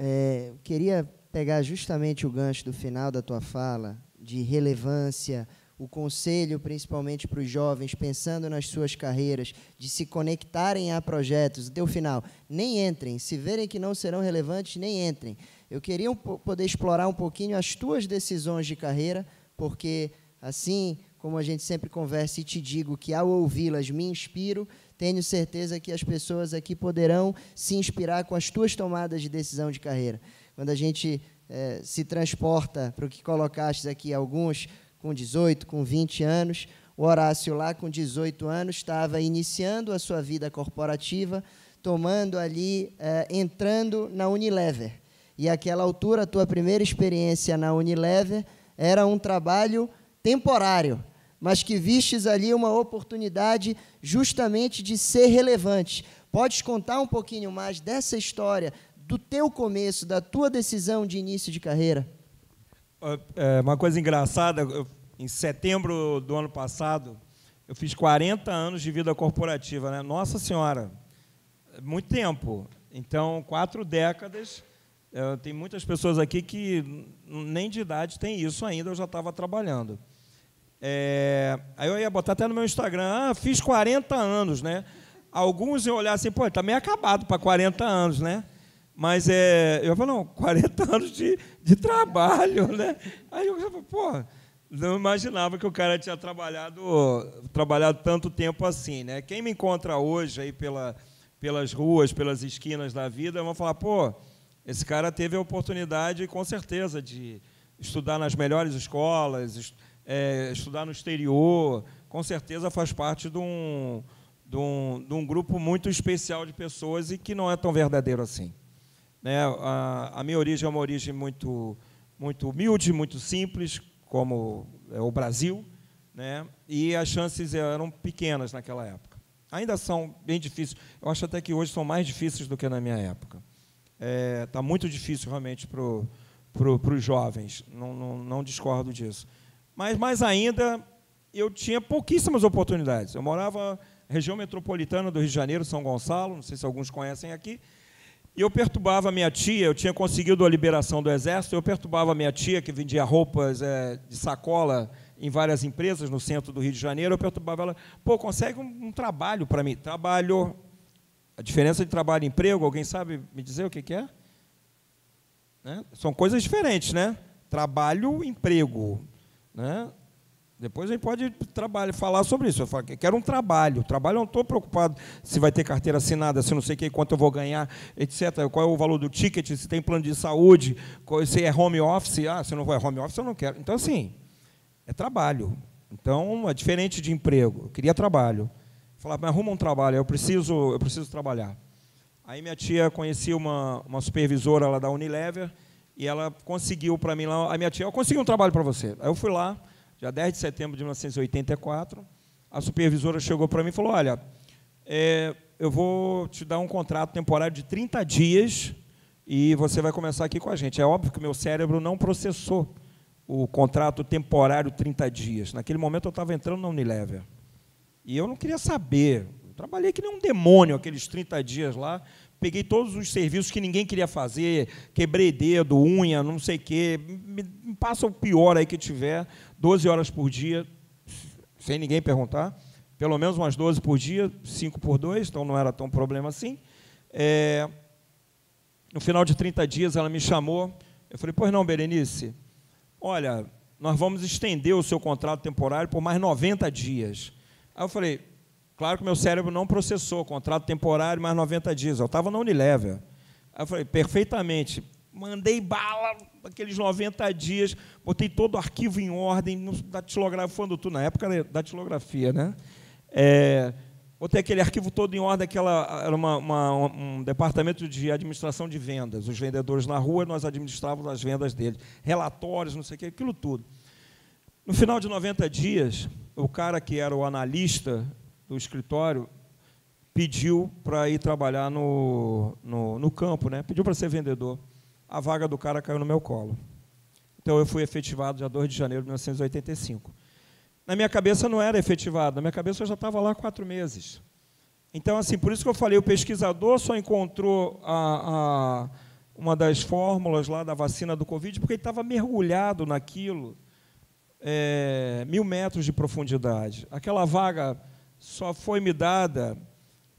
Eu queria pegar justamente o gancho do final da tua fala, de relevância, o conselho, principalmente para os jovens, pensando nas suas carreiras, de se conectarem a projetos. O teu final, nem entrem. Se verem que não serão relevantes, nem entrem. Eu queria poder explorar um pouquinho as tuas decisões de carreira, porque, assim como a gente sempre conversa e te digo que, ao ouvi-las, me inspiro, tenho certeza que as pessoas aqui poderão se inspirar com as tuas tomadas de decisão de carreira. Quando a gente se transporta para o que colocaste aqui, alguns com 18, com 20 anos, o Horácio lá com 18 anos estava iniciando a sua vida corporativa, tomando ali, entrando na Unilever. E, àquela altura, a tua primeira experiência na Unilever era um trabalho temporário, mas que vistes ali uma oportunidade justamente de ser relevante. Podes contar um pouquinho mais dessa história, do teu começo, da tua decisão de início de carreira? Uma coisa engraçada, em setembro do ano passado, eu fiz 40 anos de vida corporativa, né? Nossa Senhora, muito tempo. Então, 4 décadas. Tem muitas pessoas aqui que nem de idade tem isso ainda, eu já estava trabalhando. Aí eu ia botar até no meu Instagram, fiz 40 anos, né? Alguns iam olhar assim, pô, está meio acabado para 40 anos, né? Mas eu falei, não, 40 anos de trabalho, né? Aí eu falei, pô, não imaginava que o cara tinha trabalhado tanto tempo assim, né? Quem me encontra hoje aí pelas ruas, pelas esquinas da vida, vão falar, pô, esse cara teve a oportunidade, com certeza, de estudar nas melhores escolas, estudar no exterior, com certeza faz parte de um grupo muito especial de pessoas e que não é tão verdadeiro assim. Né? A minha origem é uma origem muito, muito humilde, muito simples, como é o Brasil, né? E as chances eram pequenas naquela época. Ainda são bem difíceis. Eu acho até que hoje são mais difíceis do que na minha época. Está muito difícil, realmente, para os jovens. Não discordo disso. Mas, mais ainda, eu tinha pouquíssimas oportunidades. Eu morava na região metropolitana do Rio de Janeiro, São Gonçalo, não sei se alguns conhecem aqui, e eu perturbava a minha tia, eu tinha conseguido a liberação do Exército, eu perturbava a minha tia, que vendia roupas de sacola em várias empresas no centro do Rio de Janeiro, eu perturbava ela, pô, consegue um trabalho para mim. Trabalho, a diferença de trabalho e emprego, alguém sabe me dizer o que é? Né? São coisas diferentes, né? Trabalho, emprego, né? Depois a gente pode falar sobre isso. Eu falo que quero um trabalho. Trabalho eu não estou preocupado se vai ter carteira assinada, se não sei quanto eu vou ganhar, etc. Qual é o valor do ticket, se tem plano de saúde, se é home office. Se não é home office, eu não quero. Então, assim, é trabalho. Então, é diferente de emprego. Eu queria trabalho. Falava, mas arruma um trabalho, eu preciso trabalhar. Aí minha tia conhecia uma supervisora lá da Unilever e ela conseguiu para mim lá. A minha tia, eu consegui um trabalho para você. Aí eu fui lá, dia 10 de setembro de 1984, a supervisora chegou para mim e falou, olha, eu vou te dar um contrato temporário de 30 dias e você vai começar aqui com a gente. É óbvio que o meu cérebro não processou o contrato temporário 30 dias. Naquele momento eu estava entrando na Unilever. E eu não queria saber. Eu trabalhei que nem um demônio aqueles 30 dias lá. Peguei todos os serviços que ninguém queria fazer, quebrei dedo, unha, não sei o quê. Me passa o pior aí que tiver, 12 horas por dia, sem ninguém perguntar. Pelo menos umas 12 por dia, 5 por 2, então não era tão problema assim. No final de 30 dias, ela me chamou. Eu falei, pois não, Berenice, olha, nós vamos estender o seu contrato temporário por mais 90 dias. Aí eu falei, claro que meu cérebro não processou, contrato temporário mais 90 dias. Eu estava na Unilever. Aí eu falei, perfeitamente. Mandei bala aqueles 90 dias, botei todo o arquivo em ordem, datilografando tudo, na época era datilografia, né? Botei aquele arquivo todo em ordem, era um departamento de administração de vendas. Os vendedores na rua, nós administrávamos as vendas deles. Relatórios, não sei o que, aquilo tudo. No final de 90 dias, o cara que era o analista do escritório pediu para ir trabalhar no campo, né? Pediu para ser vendedor. A vaga do cara caiu no meu colo. Então, eu fui efetivado dia 2 de janeiro de 1985. Na minha cabeça não era efetivado, na minha cabeça eu já estava lá há 4 meses. Então, assim, por isso que eu falei, o pesquisador só encontrou uma das fórmulas lá da vacina do Covid porque ele estava mergulhado naquilo, 1.000 metros de profundidade. Aquela vaga só foi me dada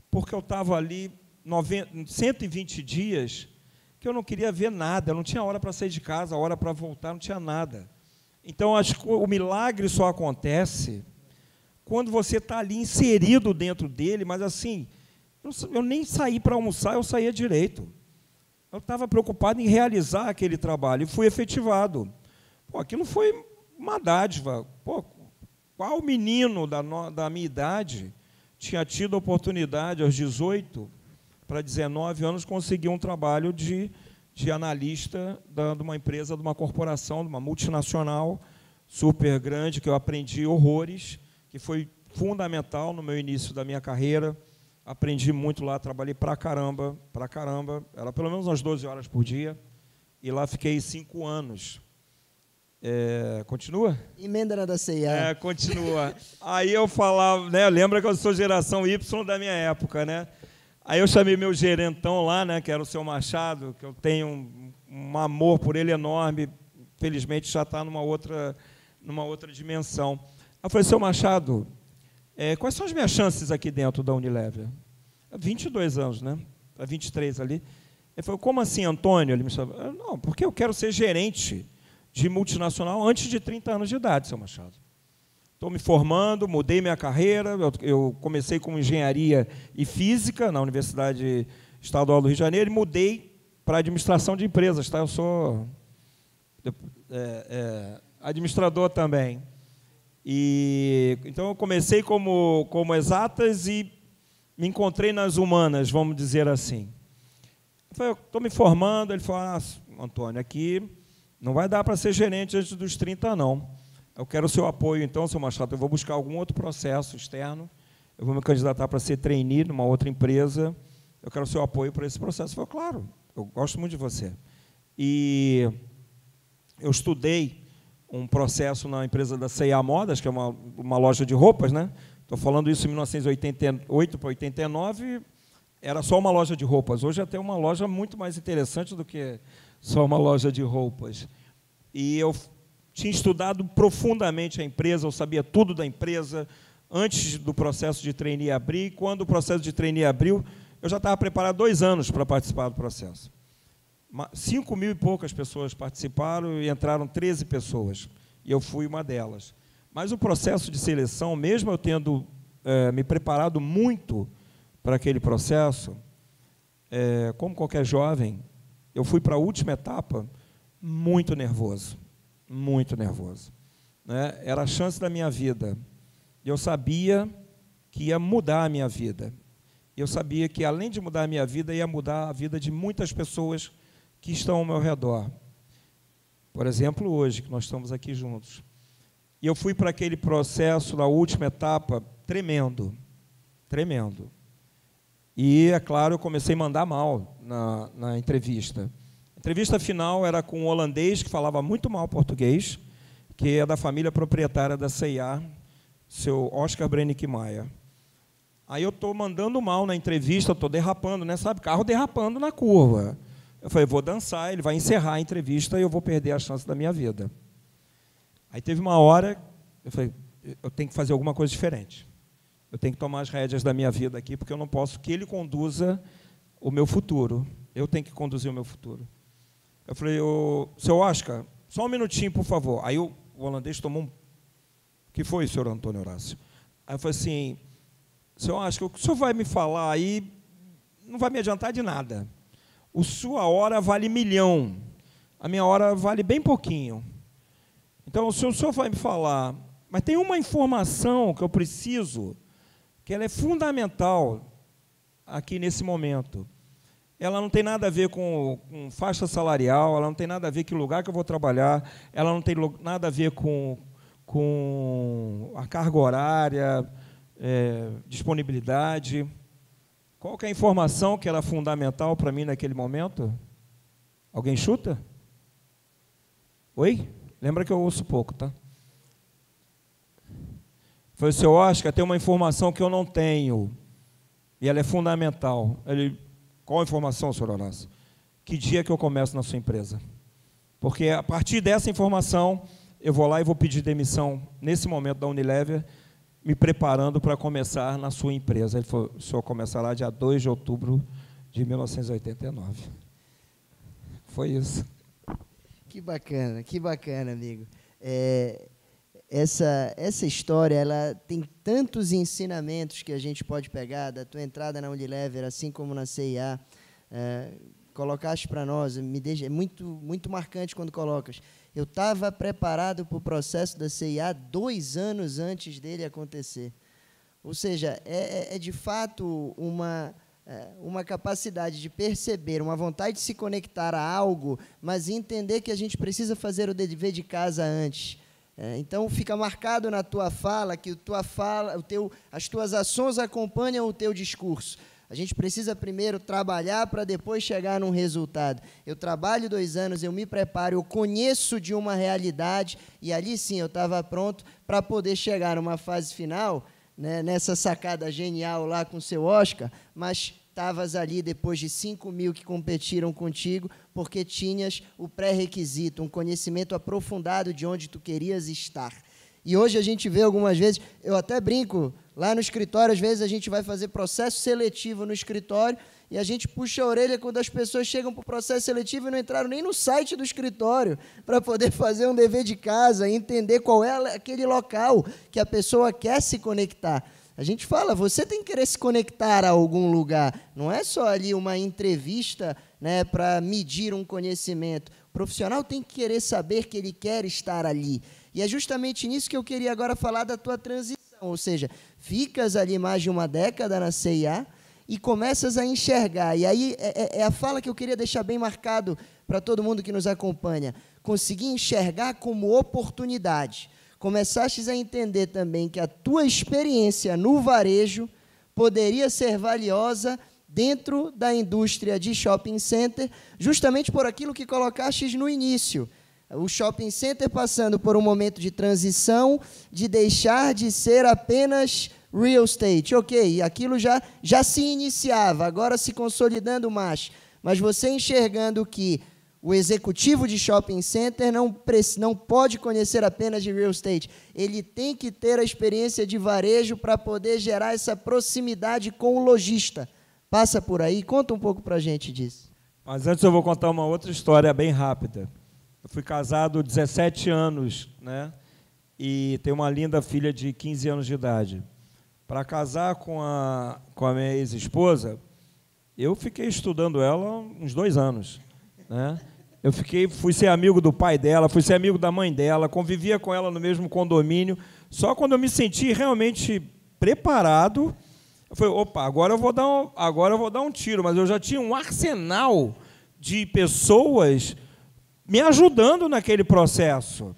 porque eu estava ali 120 dias que eu não queria ver nada, eu não tinha hora para sair de casa, hora para voltar, não tinha nada. Então, o milagre só acontece quando você está ali inserido dentro dele, mas assim, eu nem saí para almoçar, eu saía direito. Eu estava preocupado em realizar aquele trabalho e fui efetivado. Pô, aquilo foi uma dádiva. Pô, qual menino da minha idade tinha tido a oportunidade, aos 18 para 19 anos, conseguir um trabalho de analista de uma empresa, de uma corporação, de uma multinacional, super grande, que eu aprendi horrores, que foi fundamental no meu início da minha carreira. Aprendi muito lá, trabalhei pra caramba, era pelo menos umas 12 horas por dia, e lá fiquei 5 anos. Continua? Emenda na da C&A. Continua. Aí eu falava, né, lembra que eu sou geração Y da minha época, né? Aí eu chamei meu gerentão lá, né, que era o seu Machado, que eu tenho um amor por ele enorme, felizmente já está numa outra dimensão. Eu falei, seu Machado, quais são as minhas chances aqui dentro da Unilever? 22 anos, né? 23 ali. Ele falou, como assim, Antônio? Ele me chamou, não, porque eu quero ser gerente de multinacional antes de 30 anos de idade, seu Machado. Estou me formando, mudei minha carreira, eu comecei com engenharia e física na Universidade Estadual do Rio de Janeiro e mudei para administração de empresas, tá? Eu sou administrador também. Então, eu comecei como exatas e me encontrei nas humanas, vamos dizer assim. Eu falei, estou me formando. Ele falou, Antônio, aqui não vai dar para ser gerente antes dos 30, não. Eu quero o seu apoio, então, seu Machado. Eu vou buscar algum outro processo externo. Eu vou me candidatar para ser trainee numa outra empresa. Eu quero o seu apoio para esse processo. Eu falei, claro, eu gosto muito de você. E eu estudei um processo na empresa da C&A Modas, que é uma loja de roupas, né? Estou falando isso em 1988 para 89, era só uma loja de roupas. Hoje até uma loja muito mais interessante do que só uma loja de roupas. E eu tinha estudado profundamente a empresa, eu sabia tudo da empresa, antes do processo de trainee abrir. Quando o processo de trainee abriu, eu já estava preparado 2 anos para participar do processo. 5.000 e poucas pessoas participaram e entraram 13 pessoas, e eu fui uma delas. Mas o processo de seleção, mesmo eu tendo me preparado muito para aquele processo, como qualquer jovem, eu fui para a última etapa muito nervoso, né? Era a chance da minha vida. Eu sabia que ia mudar a minha vida. Eu sabia que, além de mudar a minha vida, ia mudar a vida de muitas pessoas que estão ao meu redor. Por exemplo, hoje, que nós estamos aqui juntos. E eu fui para aquele processo, na última etapa, tremendo. E, é claro, eu comecei a mandar mal na entrevista. A entrevista final era com um holandês que falava muito mal português, que é da família proprietária da C&A, seu Oscar Brenninkmeijer. Aí eu estou mandando mal na entrevista, estou derrapando, né? Sabe, carro derrapando na curva. Eu falei, vou dançar, ele vai encerrar a entrevista e eu vou perder a chance da minha vida. Aí teve uma hora, eu falei, eu tenho que fazer alguma coisa diferente. Eu tenho que tomar as rédeas da minha vida aqui, porque eu não posso que ele conduza o meu futuro. Eu tenho que conduzir o meu futuro. Eu falei, seu Oscar, só um minutinho, por favor. Aí o holandês tomou um... O que foi, senhor Antônio Horácio? Aí eu falei assim, seu Oscar, o que o senhor vai me falar aí não vai me adiantar de nada. A sua hora vale 1 milhão. A minha hora vale bem pouquinho. Então, se o senhor vai me falar, mas tem uma informação que eu preciso, que ela é fundamental aqui nesse momento. Ela não tem nada a ver com faixa salarial, ela não tem nada a ver com o lugar que eu vou trabalhar, ela não tem nada a ver com a carga horária, disponibilidade. Qual que é a informação que era fundamental para mim naquele momento? Alguém chuta? Oi? Lembra que eu ouço pouco, tá? Foi o seu Oscar, tem uma informação que eu não tenho, e ela é fundamental. Qual a informação, senhor Horácio? Que dia que eu começo na sua empresa? Porque, a partir dessa informação, eu vou lá e vou pedir demissão, nesse momento, da Unilever, me preparando para começar na sua empresa. Ele falou, o senhor começará dia 2 de outubro de 1989. Foi isso. Que bacana, amigo. Essa história, ela tem tantos ensinamentos que a gente pode pegar da tua entrada na Unilever, assim como na C&A. Colocaste para nós, é muito marcante quando colocas. Eu estava preparado para o processo da C&A 2 anos antes dele acontecer. Ou seja, de fato uma capacidade de perceber, uma vontade de se conectar a algo, mas entender que a gente precisa fazer o dever de casa antes. Então, fica marcado na tua fala que as tuas ações acompanham o teu discurso. A gente precisa primeiro trabalhar para depois chegar num resultado. Eu trabalho 2 anos, eu me preparo, eu conheço de uma realidade, e ali sim eu estava pronto para poder chegar numa fase final, né, nessa sacada genial lá com o seu Oscar, mas estavas ali depois de 5.000 que competiram contigo, porque tinhas o pré-requisito, um conhecimento aprofundado de onde tu querias estar. E hoje a gente vê algumas vezes, eu até brinco, lá no escritório, às vezes a gente vai fazer processo seletivo no escritório e a gente puxa a orelha quando as pessoas chegam para o processo seletivo e não entraram nem no site do escritório para poder fazer um dever de casa, entender qual é aquele local que a pessoa quer se conectar. A gente fala, você tem que querer se conectar a algum lugar, não é só ali uma entrevista, né, para medir um conhecimento. O profissional tem que querer saber que ele quer estar ali. E é justamente nisso que eu queria agora falar da tua transição, ou seja, ficas ali mais de uma década na CIA e começas a enxergar. E aí é a fala que eu queria deixar bem marcado para todo mundo que nos acompanha. Conseguir enxergar como oportunidade. Começastes a entender também que a tua experiência no varejo poderia ser valiosa dentro da indústria de shopping center, justamente por aquilo que colocastes no início. O shopping center passando por um momento de transição, de deixar de ser apenas real estate. Ok, aquilo já se iniciava, agora se consolidando mais. Mas você enxergando que o executivo de shopping center não pode conhecer apenas de real estate. Ele tem que ter a experiência de varejo para poder gerar essa proximidade com o lojista. Passa por aí, conta um pouco para a gente disso. Mas antes eu vou contar uma outra história bem rápida. Eu fui casado 17 anos, né? E tenho uma linda filha de 15 anos de idade. Para casar com a minha ex-esposa, eu fiquei estudando ela uns 2 anos, né? Fui ser amigo do pai dela, fui ser amigo da mãe dela, convivia com ela no mesmo condomínio. Só quando eu me senti realmente preparado, eu falei, opa, agora eu vou dar um tiro. Mas eu já tinha um arsenal de pessoas me ajudando naquele processo,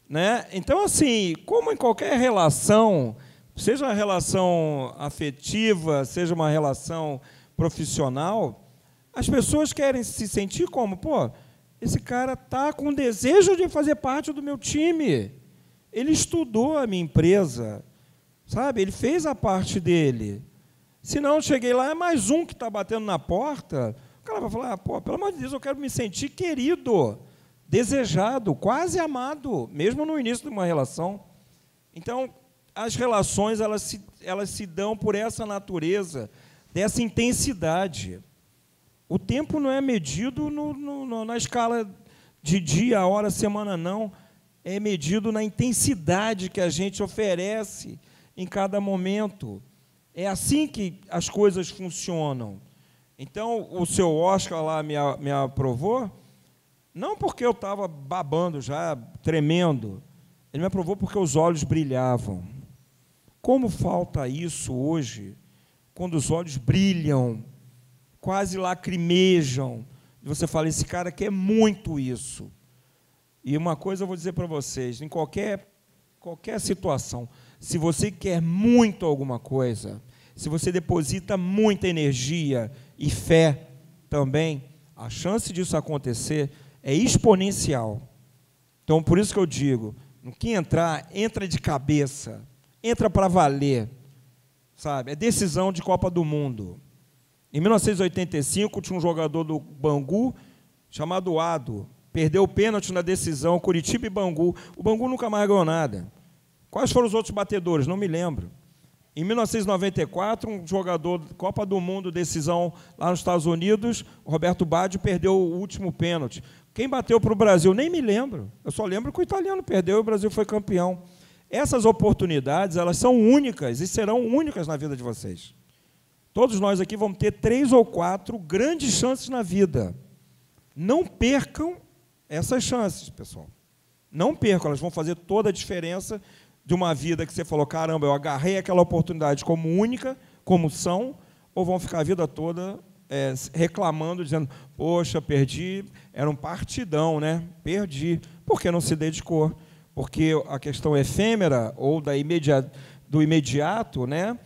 né? Então, assim, como em qualquer relação, seja uma relação afetiva, seja uma relação profissional, as pessoas querem se sentir como, pô, esse cara está com desejo de fazer parte do meu time. Ele estudou a minha empresa, sabe? Ele fez a parte dele. Se não, cheguei lá, é mais um que está batendo na porta, o cara vai falar, pô, pelo amor de Deus, eu quero me sentir querido, desejado, quase amado, mesmo no início de uma relação. Então, as relações elas se dão por essa natureza, dessa intensidade. O tempo não é medido na escala de dia, hora, semana, não. É medido na intensidade que a gente oferece em cada momento. É assim que as coisas funcionam. Então, o seu Oscar lá me aprovou, não porque eu estava babando já, tremendo. Ele me aprovou porque os olhos brilhavam. Como falta isso hoje, quando os olhos brilham, quase lacrimejam, e você fala, esse cara quer muito isso. E uma coisa eu vou dizer para vocês, em qualquer situação, se você quer muito alguma coisa, se você deposita muita energia e fé também, a chance disso acontecer é exponencial. Então, por isso que eu digo, no que entrar, entra de cabeça, entra para valer, sabe? É decisão de Copa do Mundo. Em 1985, tinha um jogador do Bangu, chamado Ado, perdeu o pênalti na decisão, Curitiba e Bangu. O Bangu nunca mais ganhou nada. Quais foram os outros batedores? Não me lembro. Em 1994, um jogador da Copa do Mundo, decisão lá nos Estados Unidos, Roberto Baggio perdeu o último pênalti. Quem bateu para o Brasil? Nem me lembro. Eu só lembro que o italiano perdeu e o Brasil foi campeão. Essas oportunidades, elas são únicas e serão únicas na vida de vocês. Todos nós aqui vamos ter 3 ou 4 grandes chances na vida. Não percam essas chances, pessoal. Não percam, elas vão fazer toda a diferença de uma vida que você falou, caramba, eu agarrei aquela oportunidade como única, como são, ou vão ficar a vida toda reclamando, dizendo, poxa, perdi, era um partidão, né? Perdi, porque não se dedicou, porque a questão efêmera ou do imediato, né,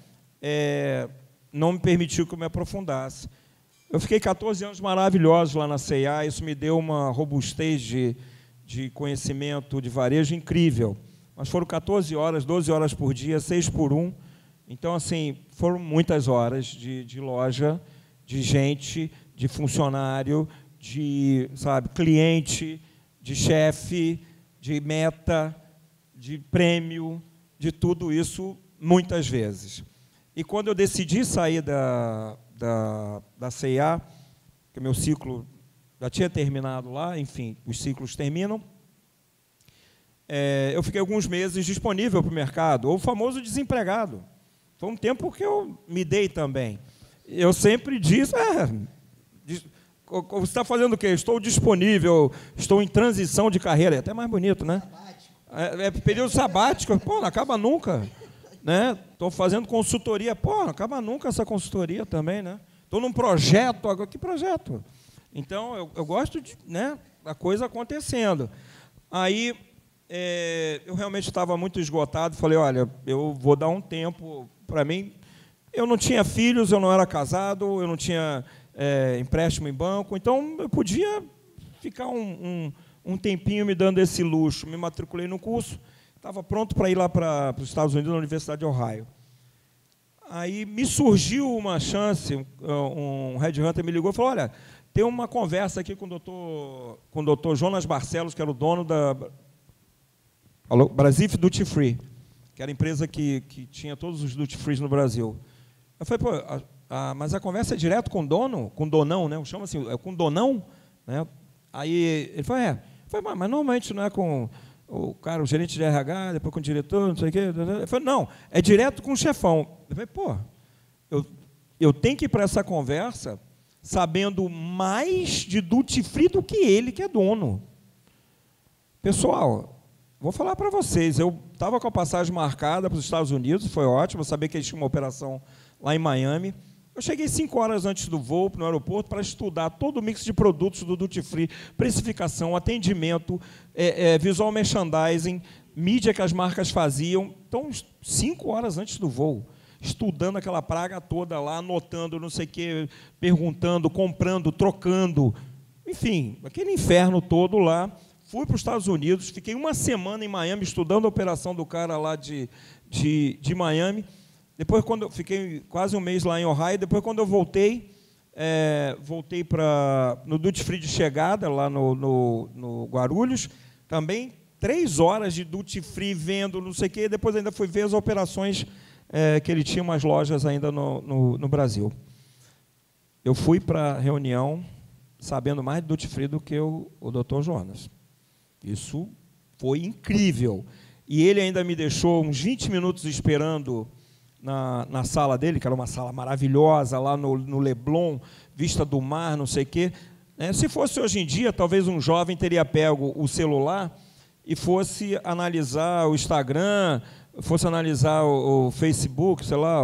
não me permitiu que eu me aprofundasse. Eu fiquei 14 anos maravilhosos lá na C&A, isso me deu uma robustez de conhecimento de varejo incrível. Mas foram 14 horas, 12 horas por dia, 6 por 1. Então, assim, foram muitas horas de loja, de gente, de funcionário, de, sabe, cliente, de chefe, de meta, de prêmio, de tudo isso, muitas vezes. E quando eu decidi sair da C&A, que meu ciclo já tinha terminado lá, enfim, os ciclos terminam, eu fiquei alguns meses disponível para o mercado, ou o famoso desempregado. Foi um tempo que eu me dei também. Eu sempre disse, você está fazendo o quê? Estou disponível, estou em transição de carreira. É até mais bonito, né? Período sabático, pô, não acaba nunca. Né? Estou fazendo consultoria, pô, não acaba nunca essa consultoria também, né? Estou num projeto, agora que projeto? Então, eu gosto de, né, da coisa acontecendo. Aí, eu realmente estava muito esgotado, falei, olha, eu vou dar um tempo para mim. Eu não tinha filhos, eu não era casado, eu não tinha empréstimo em banco, então eu podia ficar um tempinho me dando esse luxo. Me matriculei no curso, estava pronto para ir lá para os Estados Unidos, na Universidade de Ohio. Aí me surgiu uma chance, um headhunter me ligou e falou, olha, tem uma conversa aqui com o doutor Jonas Barcelos, que era o dono da Brasif Duty Free, que era a empresa que tinha todos os duty free no Brasil. Eu falei, pô, mas a conversa é direto com o dono? Com o donão, né? Eu chamo assim, com o donão? Né? Aí ele falou, mas normalmente não é com o cara, o gerente de RH, depois com o diretor, não sei o quê. Ele falou, não, é direto com o chefão. Eu falei, pô, eu tenho que ir para essa conversa sabendo mais de duty free do que ele, que é dono. Pessoal, vou falar para vocês, eu estava com a passagem marcada para os Estados Unidos, foi ótimo, eu sabia que eles tinham uma operação lá em Miami. Eu cheguei 5 horas antes do voo no aeroporto para estudar todo o mix de produtos do Duty Free, precificação, atendimento, visual merchandising, mídia que as marcas faziam. Então, 5 horas antes do voo, estudando aquela praga toda lá, anotando, não sei o quê, perguntando, comprando, trocando. Enfim, aquele inferno todo lá. Fui para os Estados Unidos, fiquei uma semana em Miami estudando a operação do cara lá de Miami. Depois, quando eu fiquei quase um mês lá em Ohio, depois, quando eu voltei no Duty Free de chegada, lá no Guarulhos, também 3 horas de Duty Free vendo, não sei o quê, depois ainda fui ver as operações que ele tinha umas lojas ainda no Brasil. Eu fui para a reunião sabendo mais de Duty Free do que o Dr. Jonas. Isso foi incrível. E ele ainda me deixou uns 20 minutos esperando na sala dele, que era uma sala maravilhosa, lá no Leblon, vista do mar, não sei o quê. Se fosse hoje em dia, talvez um jovem teria pego o celular e fosse analisar o Instagram, fosse analisar o Facebook, sei lá,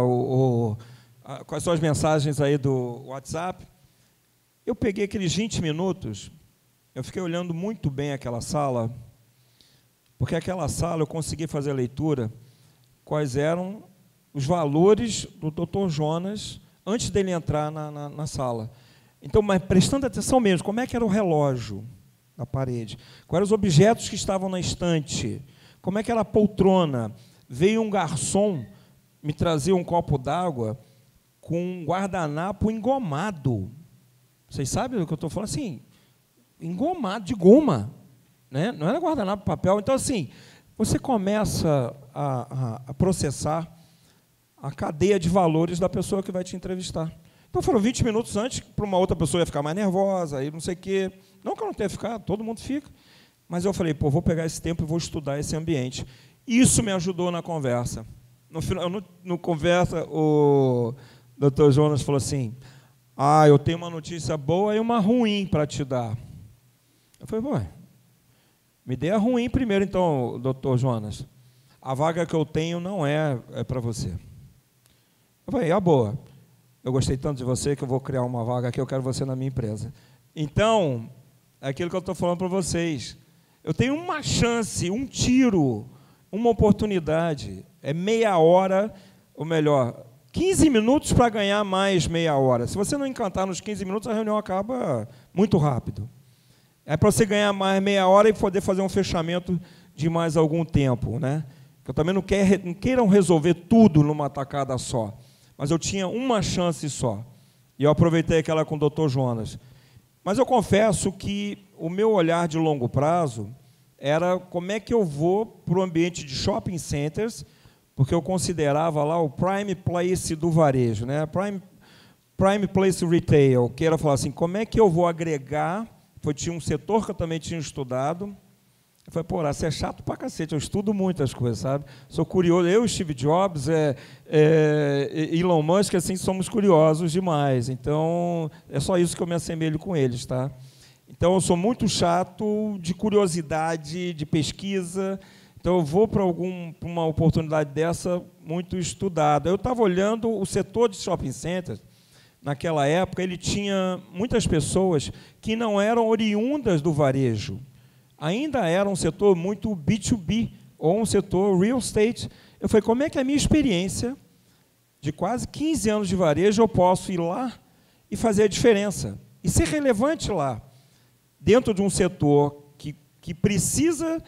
quais são as mensagens aí do WhatsApp. Eu peguei aqueles 20 minutos, eu fiquei olhando muito bem aquela sala, porque aquela sala eu consegui fazer a leitura, quais eram os valores do Dr. Jonas antes dele entrar na sala. Então, mas prestando atenção mesmo, como é que era o relógio na parede? Quais eram os objetos que estavam na estante? Como é que era a poltrona? Veio um garçom me trazer um copo d'água com um guardanapo engomado. Vocês sabem do que eu estou falando? Assim, engomado, de goma. Né? Não era guardanapo de papel. Então, assim, você começa a processar a cadeia de valores da pessoa que vai te entrevistar. Então, foram 20 minutos antes, para uma outra pessoa ia ficar mais nervosa, aí não sei o quê. Não que eu não tenha ficado, todo mundo fica. Mas eu falei, vou pegar esse tempo e vou estudar esse ambiente. Isso me ajudou na conversa. No final, no conversa, o Dr. Jonas falou assim, eu tenho uma notícia boa e uma ruim para te dar. Eu falei, me dê a ruim primeiro, então, Dr. Jonas. A vaga que eu tenho não é para você. Eu falei, boa. Eu gostei tanto de você que eu vou criar uma vaga aqui, eu quero você na minha empresa. Então, é aquilo que eu estou falando para vocês. Eu tenho uma chance, um tiro, uma oportunidade. É meia hora, ou melhor, 15 minutos para ganhar mais meia hora. Se você não encantar nos 15 minutos, a reunião acaba muito rápido. É para você ganhar mais meia hora e poder fazer um fechamento de mais algum tempo, né? Eu também não queiram resolver tudo numa tacada só. Mas eu tinha uma chance só. E eu aproveitei aquela com o Dr. Jonas. Mas eu confesso que o meu olhar de longo prazo era como é que eu vou para o ambiente de shopping centers, porque eu considerava lá o prime place do varejo, né? Prime place retail, que era falar assim, como é que eu vou agregar, tinha um setor que eu também tinha estudado. Eu falei, pô, isso é chato pra cacete, eu estudo muitas coisas, sabe? Sou curioso, eu, Steve Jobs, Elon Musk, assim, somos curiosos demais. Então, é só isso que eu me assemelho com eles, tá? Então, eu sou muito chato de curiosidade, de pesquisa. Então, eu vou para uma oportunidade dessa muito estudada. Eu estava olhando o setor de shopping centers. Naquela época, ele tinha muitas pessoas que não eram oriundas do varejo. Ainda era um setor muito B2B, ou um setor real estate. Eu falei, como é que a minha experiência de quase 15 anos de varejo eu posso ir lá e fazer a diferença? E ser relevante lá, dentro de um setor que precisa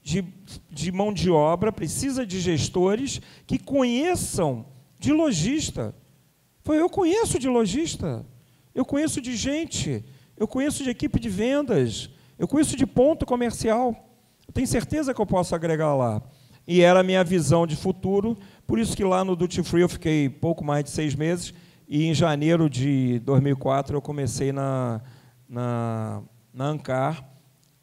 de mão de obra, precisa de gestores que conheçam de lojista. Eu conheço de lojista, eu conheço de gente, eu conheço de equipe de vendas, eu conheço de ponto comercial. Eu tenho certeza que eu posso agregar lá. E era a minha visão de futuro, por isso que lá no Duty Free eu fiquei pouco mais de 6 meses, e em janeiro de 2004 eu comecei na Ancar,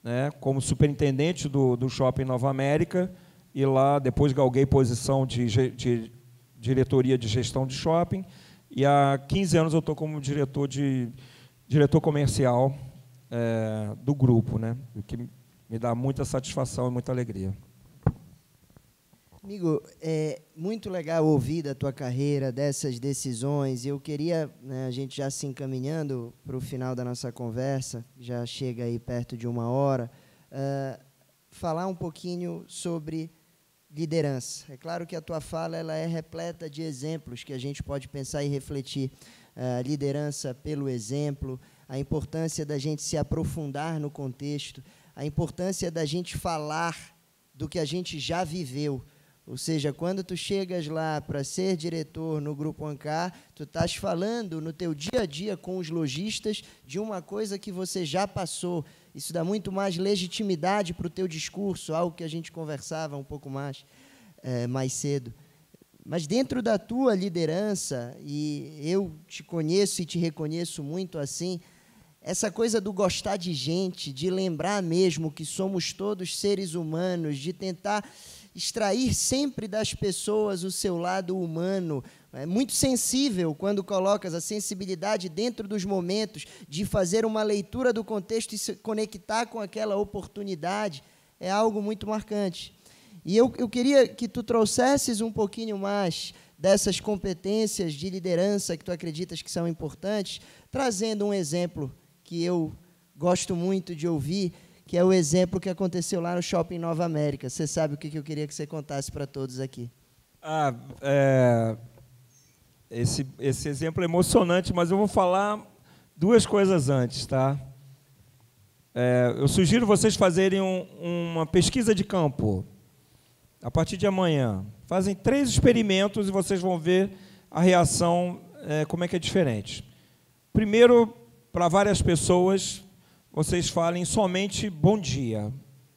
né, como superintendente do Shopping Nova América, e lá depois galguei posição de diretoria de gestão de shopping, e há 15 anos eu estou como diretor comercial do grupo, né, o que me dá muita satisfação e muita alegria. Amigo, é muito legal ouvir da tua carreira, dessas decisões. Eu queria, né, a gente já se encaminhando para o final da nossa conversa, já chega aí perto de 1 hora, falar um pouquinho sobre liderança. É claro que a tua fala ela é repleta de exemplos que a gente pode pensar e refletir. Liderança pelo exemplo, a importância da gente se aprofundar no contexto, a importância da gente falar do que a gente já viveu. Ou seja, quando tu chegas lá para ser diretor no Grupo Ancar, tu estás falando no teu dia a dia com os lojistas de uma coisa que você já passou. Isso dá muito mais legitimidade para o teu discurso, algo que a gente conversava um pouco mais cedo. Mas dentro da tua liderança, e eu te conheço e te reconheço muito assim, essa coisa do gostar de gente, de lembrar mesmo que somos todos seres humanos, de tentar extrair sempre das pessoas o seu lado humano, é muito sensível quando colocas a sensibilidade dentro dos momentos de fazer uma leitura do contexto e se conectar com aquela oportunidade, é algo muito marcante. E eu queria que tu trouxesses um pouquinho mais dessas competências de liderança que tu acreditas que são importantes, trazendo um exemplo que eu gosto muito de ouvir, que é o exemplo que aconteceu lá no Shopping Nova América. Você sabe o que eu queria que você contasse para todos aqui. Esse exemplo é emocionante, mas eu vou falar 2 coisas antes, tá? Eu sugiro vocês fazerem uma pesquisa de campo. A partir de amanhã, fazem 3 experimentos e vocês vão ver a reação, como é que é diferente. Primeiro, para várias pessoas, vocês falem somente bom dia,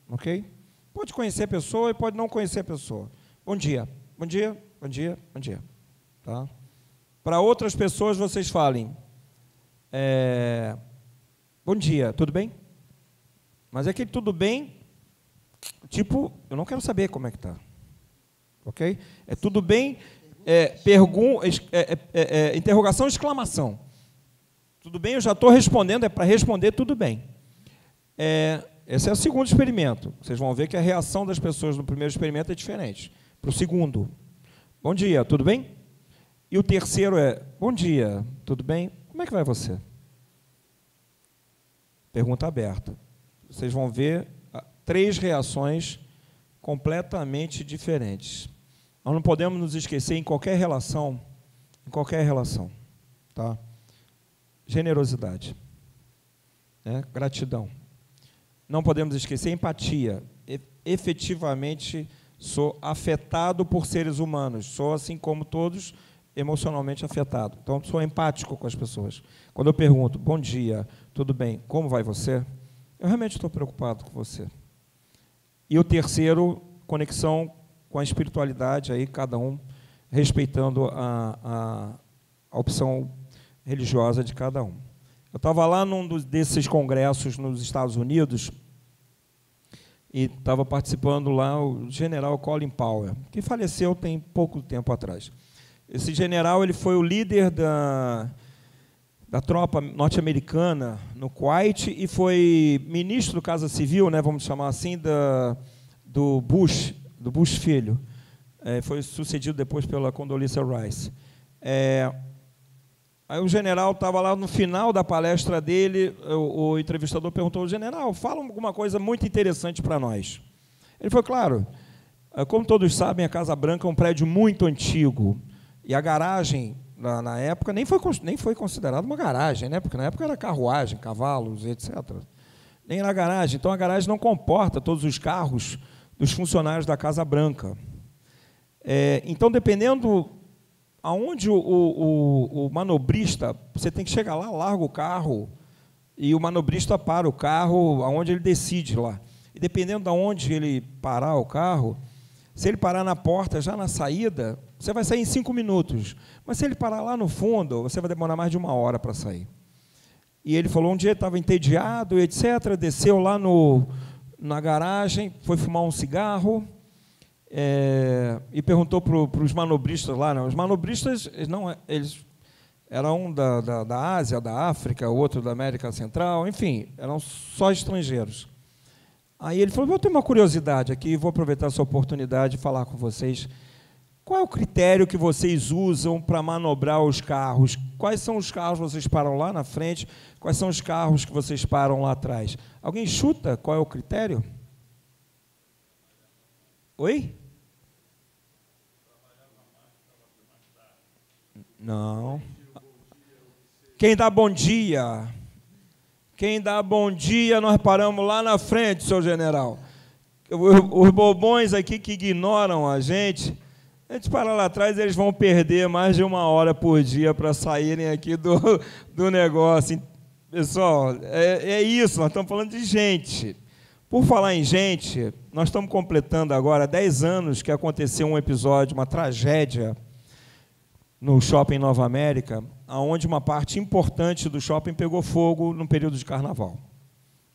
ok? Pode conhecer a pessoa e pode não conhecer a pessoa. Bom dia, bom dia, bom dia, bom dia. Tá? Para outras pessoas, vocês falem, bom dia, tudo bem? Mas é aquele tudo bem, tipo, eu não quero saber como é que está. Ok? É tudo bem, interrogação, exclamação. Tudo bem, eu já estou respondendo, é para responder tudo bem. Esse é o segundo experimento. Vocês vão ver que a reação das pessoas no primeiro experimento é diferente. Para o segundo, bom dia, tudo bem? E o terceiro bom dia, tudo bem? Como é que vai você? Pergunta aberta. Vocês vão ver 3 reações completamente diferentes. Nós não podemos nos esquecer em qualquer relação, tá? Generosidade, né? Gratidão. Não podemos esquecer empatia. Efetivamente, sou afetado por seres humanos, sou, assim como todos, emocionalmente afetado. Então, sou empático com as pessoas. Quando eu pergunto, bom dia, tudo bem, como vai você? Eu realmente estou preocupado com você. E o terceiro, conexão com a espiritualidade, aí cada um respeitando a opção religiosa de cada um. Eu estava lá num desses congressos nos Estados Unidos e estava participando lá o general Colin Powell, que faleceu tem pouco tempo atrás. Esse general ele foi o líder da tropa norte-americana no Kuwait e foi ministro do Casa Civil, né, vamos chamar assim, do Bush filho. Foi sucedido depois pela Condoleezza Rice. Aí o general estava lá no final da palestra dele, o entrevistador perguntou ao general, fala alguma coisa muito interessante para nós. Ele falou, claro, como todos sabem, a Casa Branca é um prédio muito antigo, e a garagem, na época, nem foi considerada uma garagem, né? Porque na época era carruagem, cavalos, etc. Nem era garagem. Então, a garagem não comporta todos os carros dos funcionários da Casa Branca. Então, dependendo aonde o manobrista, você tem que chegar lá, larga o carro, e o manobrista para o carro aonde ele decide lá. E dependendo de onde ele parar o carro, se ele parar na porta, já na saída, você vai sair em 5 minutos. Mas se ele parar lá no fundo, você vai demorar mais de 1 hora para sair. E ele falou, um dia ele estava entediado, etc., desceu lá na garagem, foi fumar um cigarro, e perguntou para os manobristas lá, né? Os manobristas, eles eram um da Ásia, da África, outro da América Central, enfim, eram só estrangeiros. Aí ele falou, vou ter uma curiosidade aqui, vou aproveitar essa oportunidade de falar com vocês. Qual é o critério que vocês usam para manobrar os carros? Quais são os carros que vocês param lá na frente? Quais são os carros que vocês param lá atrás? Alguém chuta qual é o critério? Oi? Não. Quem dá bom dia? Quem dá bom dia, nós paramos lá na frente, seu general. Os bobões aqui que ignoram a gente para lá atrás, eles vão perder mais de 1 hora por dia para saírem aqui do negócio. Pessoal, é isso, nós estamos falando de gente. Por falar em gente, nós estamos completando agora 10 anos que aconteceu um episódio, uma tragédia, no shopping Nova América, onde uma parte importante do shopping pegou fogo no período de carnaval.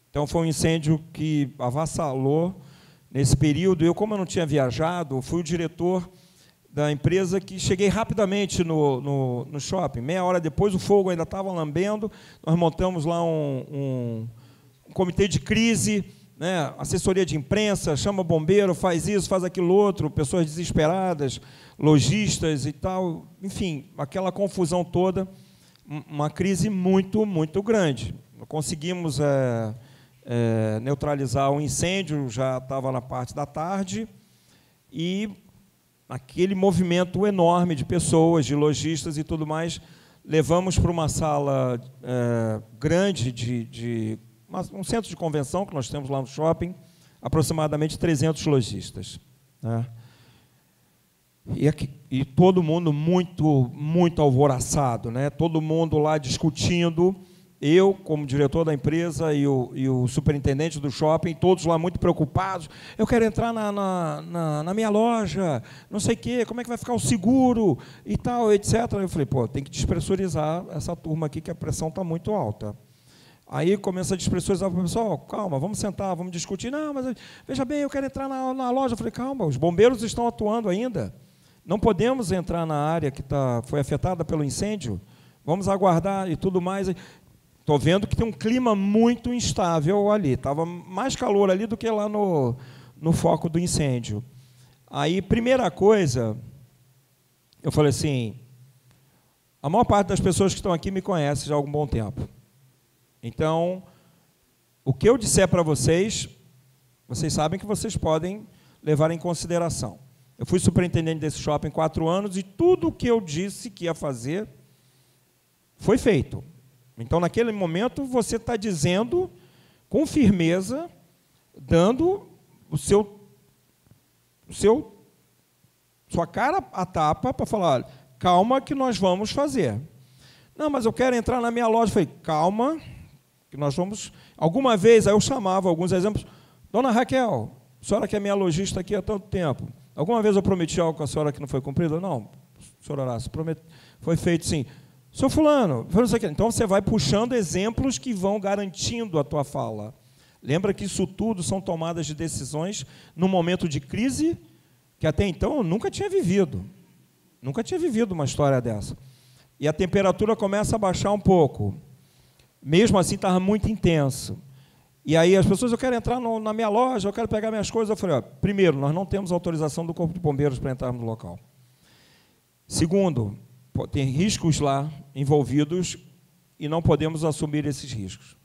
Então, foi um incêndio que avassalou nesse período. Como eu não tinha viajado, fui o diretor da empresa que cheguei rapidamente no shopping. Meia hora depois, o fogo ainda estava lambendo. Nós montamos lá um comitê de crise, né? Assessoria de imprensa, chama bombeiro, faz isso, faz aquilo outro, pessoas desesperadas, lojistas e tal. Enfim, aquela confusão toda, uma crise muito, muito grande. Conseguimos neutralizar o incêndio, já estava na parte da tarde, e aquele movimento enorme de pessoas, de lojistas e tudo mais, levamos para uma sala grande, um centro de convenção que nós temos lá no shopping, aproximadamente 300 lojistas, né? E todo mundo muito, muito alvoroçado, né? Todo mundo lá discutindo, eu, como diretor da empresa, e o superintendente do shopping, todos lá muito preocupados. Eu quero entrar na minha loja, não sei o quê, como é que vai ficar o seguro e tal, etc. Eu falei, tem que despressurizar essa turma aqui, que a pressão está muito alta. Aí começa a despressurizar, pessoal, calma, vamos sentar, vamos discutir. Não, mas veja bem, eu quero entrar na loja. Eu falei, calma, os bombeiros estão atuando ainda. Não podemos entrar na área que foi afetada pelo incêndio. Vamos aguardar e tudo mais. Estou vendo que tem um clima muito instável ali. Estava mais calor ali do que lá no foco do incêndio. Aí, primeira coisa, eu falei assim, a maior parte das pessoas que estão aqui me conhece já há algum bom tempo. Então, o que eu disser para vocês vocês sabem que vocês podem levar em consideração. Eu fui superintendente desse shopping 4 anos e tudo o que eu disse que ia fazer foi feito. Então, naquele momento, você está dizendo com firmeza, dando sua cara a tapa para falar, olha, calma que nós vamos fazer. Não, mas eu quero entrar na minha loja. Eu falei, calma, que nós vamos... Alguma vez, aí eu chamava alguns exemplos, dona Raquel, a senhora que é minha lojista aqui há tanto tempo, alguma vez eu prometi algo com a senhora que não foi cumprido? Não, senhor Horácio, foi feito sim. Seu fulano, então você vai puxando exemplos que vão garantindo a tua fala. Lembra que isso tudo são tomadas de decisões num momento de crise que até então eu nunca tinha vivido. Nunca tinha vivido uma história dessa. E a temperatura começa a baixar um pouco. Mesmo assim, estava muito intenso. E aí as pessoas, eu quero entrar na minha loja, eu quero pegar minhas coisas. Eu falei, ó, primeiro, nós não temos autorização do Corpo de Bombeiros para entrarmos no local. Segundo, tem riscos lá envolvidos e não podemos assumir esses riscos.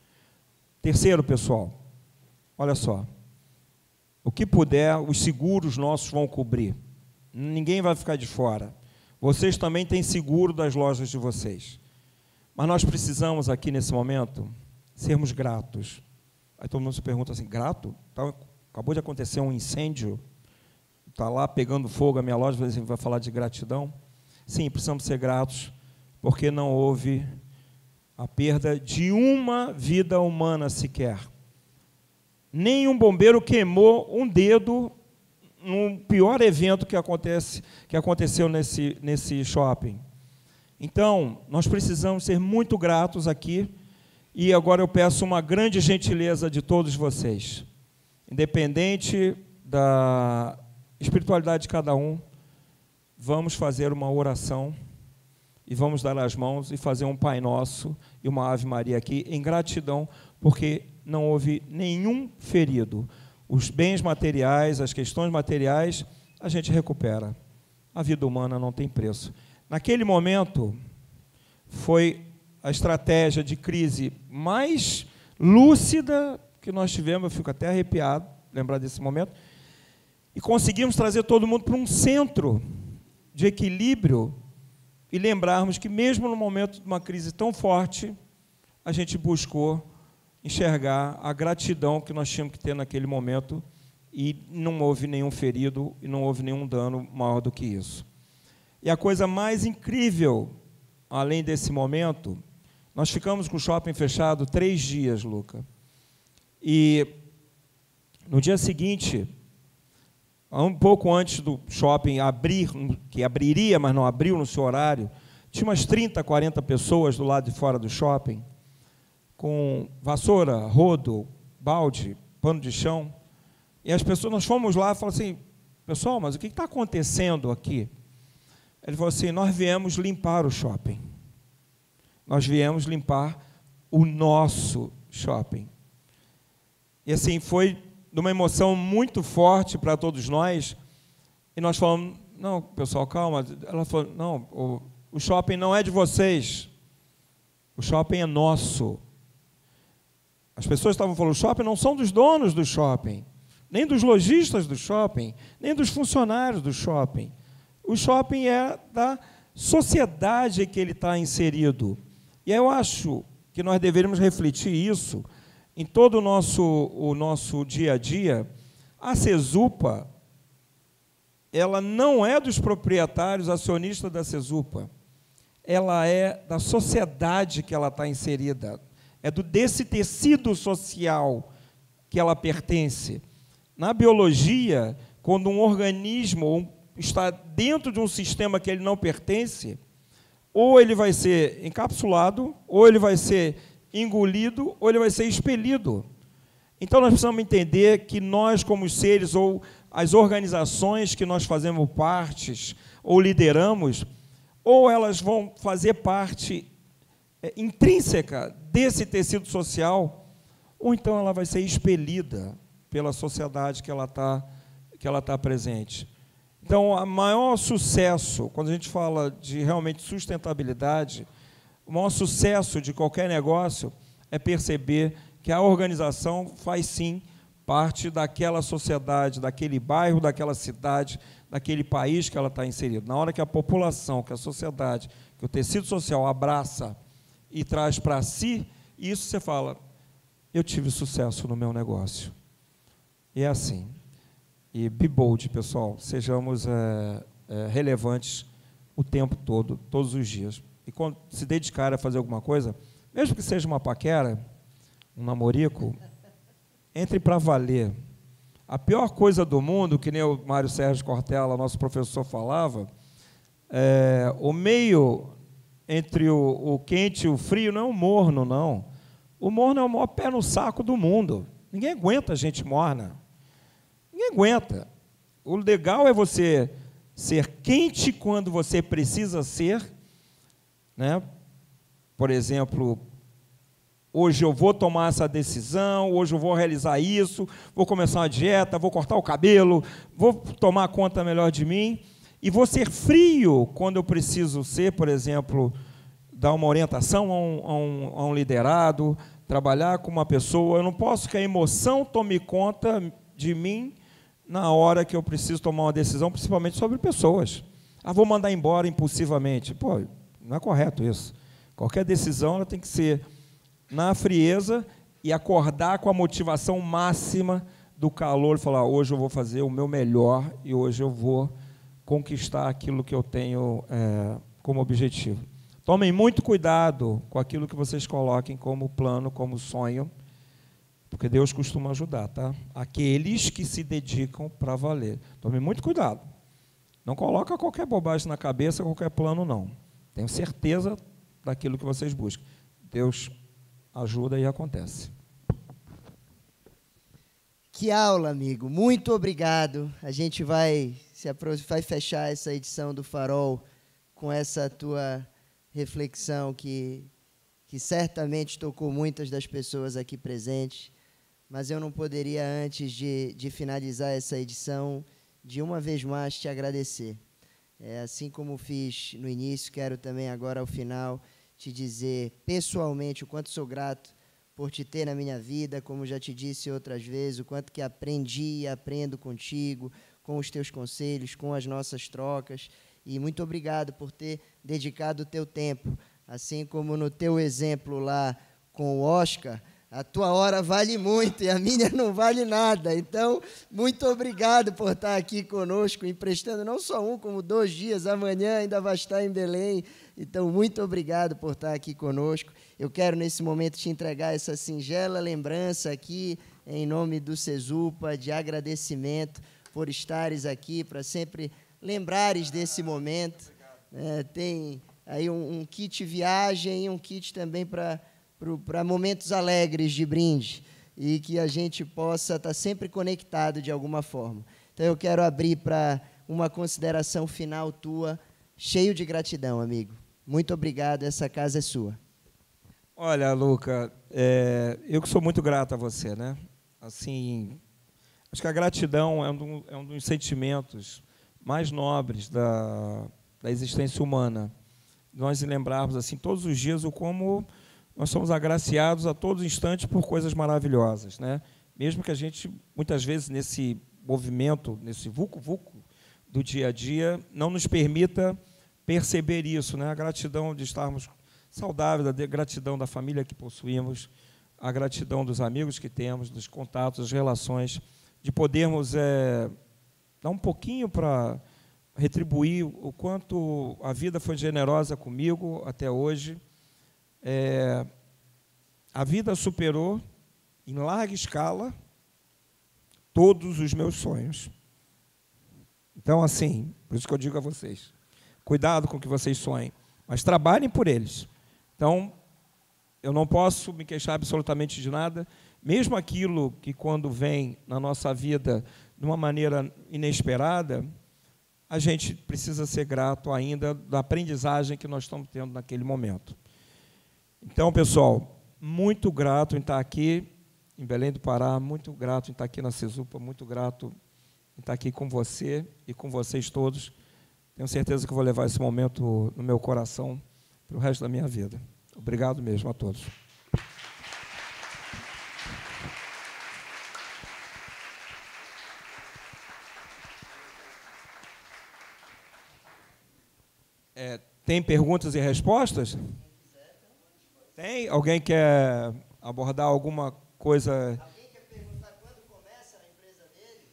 Terceiro, pessoal, olha só, o que puder, os seguros nossos vão cobrir. Ninguém vai ficar de fora. Vocês também têm seguro das lojas de vocês. Mas nós precisamos aqui, nesse momento, sermos gratos. Aí todo mundo se pergunta assim, grato? Acabou de acontecer um incêndio, está lá pegando fogo a minha loja, vai falar de gratidão? Sim, precisamos ser gratos, porque não houve a perda de uma vida humana sequer. Nenhum bombeiro queimou um dedo no pior evento que aconteceu nesse shopping. Então, nós precisamos ser muito gratos aqui, e agora eu peço uma grande gentileza de todos vocês. Independente da espiritualidade de cada um, vamos fazer uma oração e vamos dar as mãos e fazer um Pai Nosso e uma Ave Maria aqui, em gratidão, porque não houve nenhum ferido. Os bens materiais, as questões materiais, a gente recupera. A vida humana não tem preço. Naquele momento, foi a estratégia de crise mais lúcida que nós tivemos, eu fico até arrepiado, lembrar desse momento, e conseguimos trazer todo mundo para um centro de equilíbrio e lembrarmos que, mesmo no momento de uma crise tão forte, a gente buscou enxergar a gratidão que nós tínhamos que ter naquele momento e não houve nenhum ferido e não houve nenhum dano maior do que isso. E a coisa mais incrível, além desse momento, nós ficamos com o shopping fechado 3 dias, Luca. E no dia seguinte, um pouco antes do shopping abrir, que abriria, mas não abriu no seu horário, tinha umas 30, 40 pessoas do lado de fora do shopping, com vassoura, rodo, balde, pano de chão. E as pessoas, nós fomos lá e falamos assim, pessoal, mas o que está acontecendo aqui? Ele falou assim, nós viemos limpar o shopping. Nós viemos limpar o nosso shopping. E assim, foi de uma emoção muito forte para todos nós, e nós falamos, não, pessoal, calma. Ela falou, não, o shopping não é de vocês, o shopping é nosso. As pessoas estavam falando, o shopping não são dos donos do shopping, nem dos lojistas do shopping, nem dos funcionários do shopping. O shopping é da sociedade que ele está inserido. E eu acho que nós deveríamos refletir isso em todo o nosso dia a dia. A Cesupa, ela não é dos proprietários acionistas da Cesupa, ela é da sociedade que ela está inserida, é desse tecido social que ela pertence. Na biologia, quando um organismo está dentro de um sistema que ele não pertence, ou ele vai ser encapsulado, ou ele vai ser engolido, ou ele vai ser expelido. Então, nós precisamos entender que nós, como seres, ou as organizações que nós fazemos partes, ou lideramos, ou elas vão fazer parte intrínseca desse tecido social, ou então ela vai ser expelida pela sociedade que ela está presente. Então, o maior sucesso, quando a gente fala de realmente sustentabilidade, o maior sucesso de qualquer negócio é perceber que a organização faz, sim, parte daquela sociedade, daquele bairro, daquela cidade, daquele país que ela está inserida. Na hora que a população, que a sociedade, que o tecido social abraça e traz para si, isso você fala, eu tive sucesso no meu negócio. E é assim. E be bold, pessoal, sejamos relevantes o tempo todo, todos os dias. E quando se dedicar a fazer alguma coisa, mesmo que seja uma paquera, um namorico, entre para valer. A pior coisa do mundo, que nem o Mário Sérgio Cortella, nosso professor, falava, o meio entre o quente e o frio não é o morno, não. O morno é o maior pé no saco do mundo. Ninguém aguenta gente morna. Ninguém aguenta. O legal é você ser quente quando você precisa ser, né? Por exemplo, hoje eu vou tomar essa decisão, hoje eu vou realizar isso, vou começar uma dieta, vou cortar o cabelo, vou tomar conta melhor de mim, e vou ser frio quando eu preciso ser, por exemplo, dar uma orientação a um liderado, trabalhar com uma pessoa. Eu não posso que a emoção tome conta de mim na hora que eu preciso tomar uma decisão, principalmente sobre pessoas. Vou mandar embora impulsivamente. Pô, não é correto isso. Qualquer decisão ela tem que ser na frieza e acordar com a motivação máxima do calor e falar, hoje eu vou fazer o meu melhor e hoje eu vou conquistar aquilo que eu tenho como objetivo. Tomem muito cuidado com aquilo que vocês coloquem como plano, como sonho, porque Deus costuma ajudar, tá? Aqueles que se dedicam para valer. Tomem muito cuidado. Não coloca qualquer bobagem na cabeça, qualquer plano, não. Tenho certeza daquilo que vocês buscam. Deus ajuda e acontece. Que aula, amigo. Muito obrigado. A gente vai fechar essa edição do Farol com essa tua reflexão que certamente tocou muitas das pessoas aqui presentes. Mas eu não poderia, antes de finalizar essa edição, de uma vez mais te agradecer. Assim como fiz no início, quero também agora, ao final, te dizer pessoalmente o quanto sou grato por te ter na minha vida, como já te disse outras vezes, o quanto que aprendi e aprendo contigo, com os teus conselhos, com as nossas trocas. E muito obrigado por ter dedicado o teu tempo. Assim como no teu exemplo lá com o Oscar, a tua hora vale muito e a minha não vale nada. Então, muito obrigado por estar aqui conosco, emprestando não só como 2 dias, amanhã ainda vai estar em Belém. Então, muito obrigado por estar aqui conosco. Eu quero, nesse momento, te entregar essa singela lembrança aqui, em nome do Cesupa, de agradecimento por estares aqui, para sempre lembrares desse momento. Tem aí um kit viagem e um kit também para momentos alegres de brinde, e que a gente possa estar sempre conectado de alguma forma. Então, eu quero abrir para uma consideração final tua, cheio de gratidão, amigo. Muito obrigado, essa casa é sua. Olha, Luca, eu que sou muito grato a você, né? Assim, acho que a gratidão é um dos sentimentos mais nobres da existência humana. Nós lembrarmos assim todos os dias o como nós somos agraciados a todos os instantes por coisas maravilhosas, né? Mesmo que a gente, muitas vezes, nesse movimento, nesse vucu-vucu do dia a dia, não nos permita perceber isso, né? A gratidão de estarmos saudáveis, a gratidão da família que possuímos, a gratidão dos amigos que temos, dos contatos, das relações, de podermos dar um pouquinho para retribuir o quanto a vida foi generosa comigo até hoje. A vida superou, em larga escala, todos os meus sonhos. Então, assim, por isso que eu digo a vocês, cuidado com o que vocês sonhem, mas trabalhem por eles. Então, eu não posso me queixar absolutamente de nada, mesmo aquilo que, quando vem na nossa vida de uma maneira inesperada, a gente precisa ser grato ainda da aprendizagem que nós estamos tendo naquele momento. Então, pessoal, muito grato em estar aqui em Belém do Pará, muito grato em estar aqui na Cesupa, muito grato em estar aqui com você e com vocês todos. Tenho certeza que vou levar esse momento no meu coração para o resto da minha vida. Obrigado mesmo a todos. Tem perguntas e respostas? Tem? Alguém quer abordar alguma coisa? Alguém quer perguntar quando começa a empresa dele?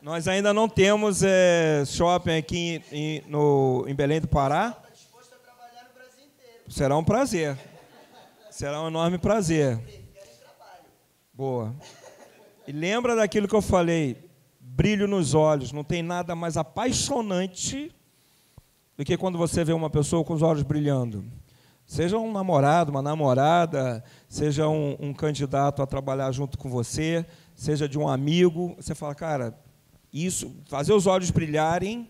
Nós ainda não temos shopping aqui em Belém do Pará. Está disposto a trabalhar no Brasil inteiro. Será um prazer. Será um enorme prazer. Boa. E lembra daquilo que eu falei, brilho nos olhos. Não tem nada mais apaixonante do que quando você vê uma pessoa com os olhos brilhando. Seja um namorado, uma namorada, seja um candidato a trabalhar junto com você, seja de um amigo. Você fala, cara, isso, fazer os olhos brilharem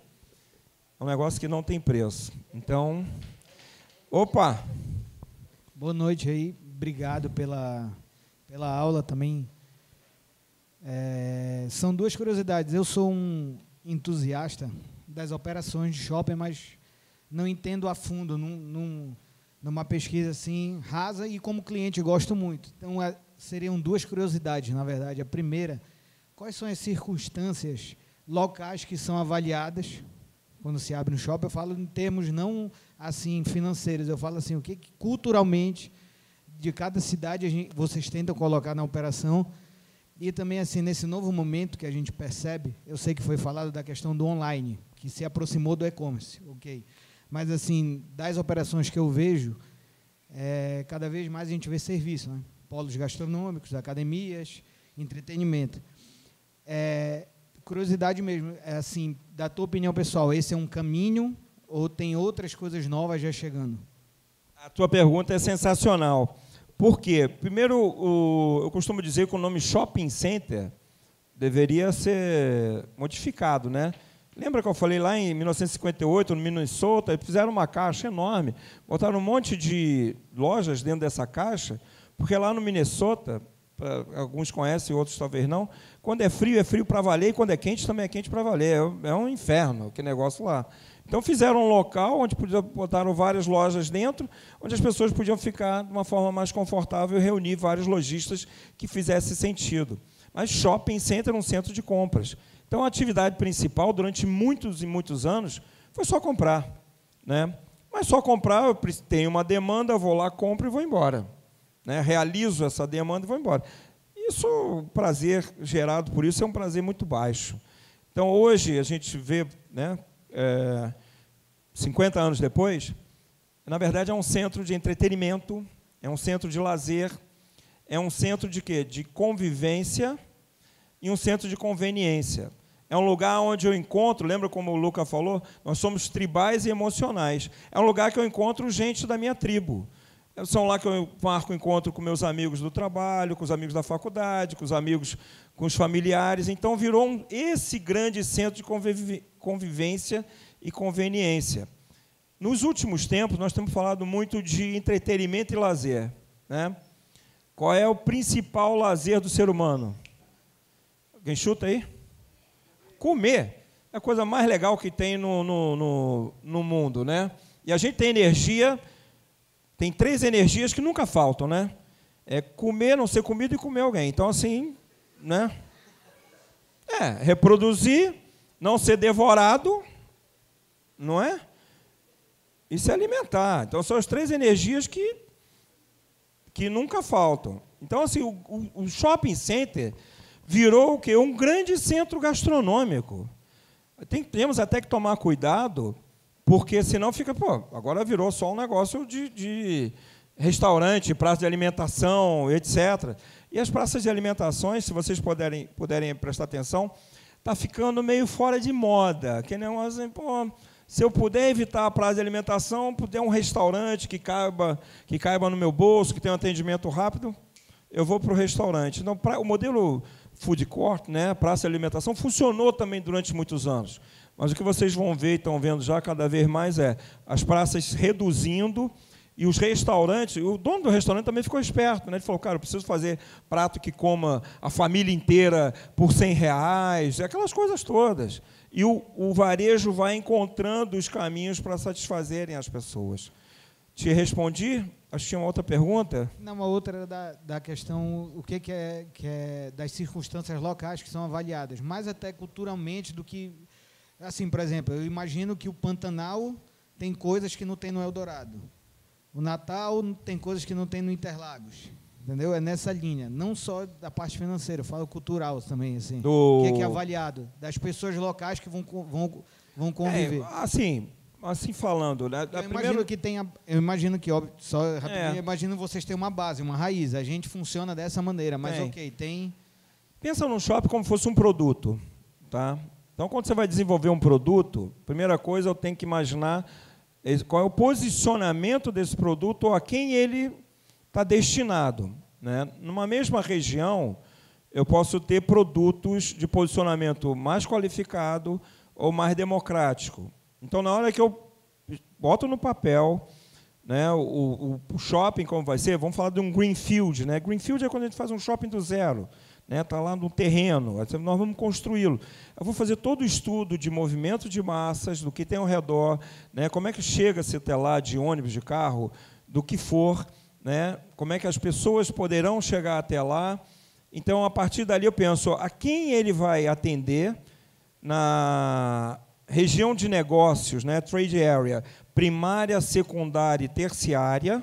é um negócio que não tem preço. Então, opa! Boa noite aí, obrigado pela aula também. São duas curiosidades. Eu sou um entusiasta das operações de shopping, mas não entendo a fundo, numa pesquisa assim rasa, e como cliente gosto muito. Então, seriam duas curiosidades, na verdade. A primeira, quais são as circunstâncias locais que são avaliadas quando se abre um shopping? Eu falo em termos não assim financeiros, eu falo assim, o que culturalmente de cada cidade vocês tentam colocar na operação. E também, assim, nesse novo momento que a gente percebe, eu sei que foi falado da questão do online, que se aproximou do e-commerce, ok. Mas, assim, das operações que eu vejo, cada vez mais a gente vê serviço, né? Polos gastronômicos, academias, entretenimento. Curiosidade mesmo, assim, da tua opinião pessoal, esse é um caminho ou tem outras coisas novas já chegando? A tua pergunta é sensacional. Por quê? Primeiro, eu costumo dizer que o nome shopping center deveria ser modificado, né? Lembra que eu falei lá em 1958, no Minnesota, fizeram uma caixa enorme, botaram um monte de lojas dentro dessa caixa, porque lá no Minnesota, alguns conhecem, outros talvez não, quando é frio para valer, e quando é quente, também é quente para valer. É um inferno aquele negócio lá. Então, fizeram um local onde botaram várias lojas dentro, onde as pessoas podiam ficar de uma forma mais confortável e reunir vários lojistas que fizesse sentido. Mas shopping center é um centro de compras. Então, a atividade principal, durante muitos e muitos anos, foi só comprar, né? Mas só comprar, eu tenho uma demanda, eu vou lá, compro e vou embora, né? Realizo essa demanda e vou embora. Isso, o prazer gerado por isso é um prazer muito baixo. Então, hoje, a gente vê, né, 50 anos depois, na verdade, é um centro de entretenimento, é um centro de lazer, é um centro de quê? De convivência e um centro de conveniência. É um lugar onde eu encontro, lembra como o Luca falou? Nós somos tribais e emocionais. É um lugar que eu encontro gente da minha tribo. São lá que eu marco encontro com meus amigos do trabalho, com os amigos da faculdade, com os amigos, com os familiares. Então, virou esse grande centro de convivência e conveniência. Nos últimos tempos, nós temos falado muito de entretenimento e lazer, né? Qual é o principal lazer do ser humano? Alguém chuta aí? Comer é a coisa mais legal que tem no mundo, né? E a gente tem energia, tem 3 energias que nunca faltam, né? É comer, não ser comido e comer alguém. Então, assim, né? Reproduzir, não ser devorado, não é? E se alimentar. Então, são as 3 energias que nunca faltam. Então, assim, o shopping center virou o quê? Um grande centro gastronômico. Temos até que tomar cuidado, porque senão fica, agora virou só um negócio de restaurante, praça de alimentação, etc. E as praças de alimentações, se vocês puderem prestar atenção, está ficando meio fora de moda. Que negócio, se eu puder evitar a praça de alimentação, puder um restaurante que caiba no meu bolso, que tenha um atendimento rápido, eu vou para o restaurante. Então, o modelo food court, né, praça de alimentação, funcionou também durante muitos anos. Mas o que vocês vão ver e estão vendo já cada vez mais é as praças reduzindo e os restaurantes. O dono do restaurante também ficou esperto, né? Ele falou, cara, eu preciso fazer prato que coma a família inteira por R$100, aquelas coisas todas. E o varejo vai encontrando os caminhos para satisfazerem as pessoas. Te respondi? Acho que tinha uma outra pergunta. Não, uma outra era da questão, o que é das circunstâncias locais que são avaliadas, mais até culturalmente do que Assim, por exemplo, eu imagino que o Pantanal tem coisas que não tem no Eldorado. O Natal tem coisas que não tem no Interlagos. Entendeu? É nessa linha. Não só da parte financeira, eu falo cultural também. Assim. O que é avaliado? Das pessoas locais que vão conviver. Assim falando, né? Eu imagino que, óbvio, só rapidinho, eu imagino vocês têm uma base, uma raiz. A gente funciona dessa maneira, mas tem... Pensa no shopping como fosse um produto, tá? Então, quando você vai desenvolver um produto, primeira coisa, eu tenho que imaginar qual é o posicionamento desse produto ou a quem ele está destinado, né? Numa mesma região, eu posso ter produtos de posicionamento mais qualificado ou mais democrático. Então, na hora que eu boto no papel, né, o shopping, como vai ser, vamos falar de um greenfield. Né? Greenfield é quando a gente faz um shopping do zero. Está lá no terreno, nós vamos construí-lo. Eu vou fazer todo o estudo de movimento de massas, do que tem ao redor, né, como é que chega-se até lá de ônibus, de carro, do que for, né, como é que as pessoas poderão chegar até lá. Então, a partir dali, eu penso a quem ele vai atender na região de negócios, né, trade area, primária, secundária e terciária.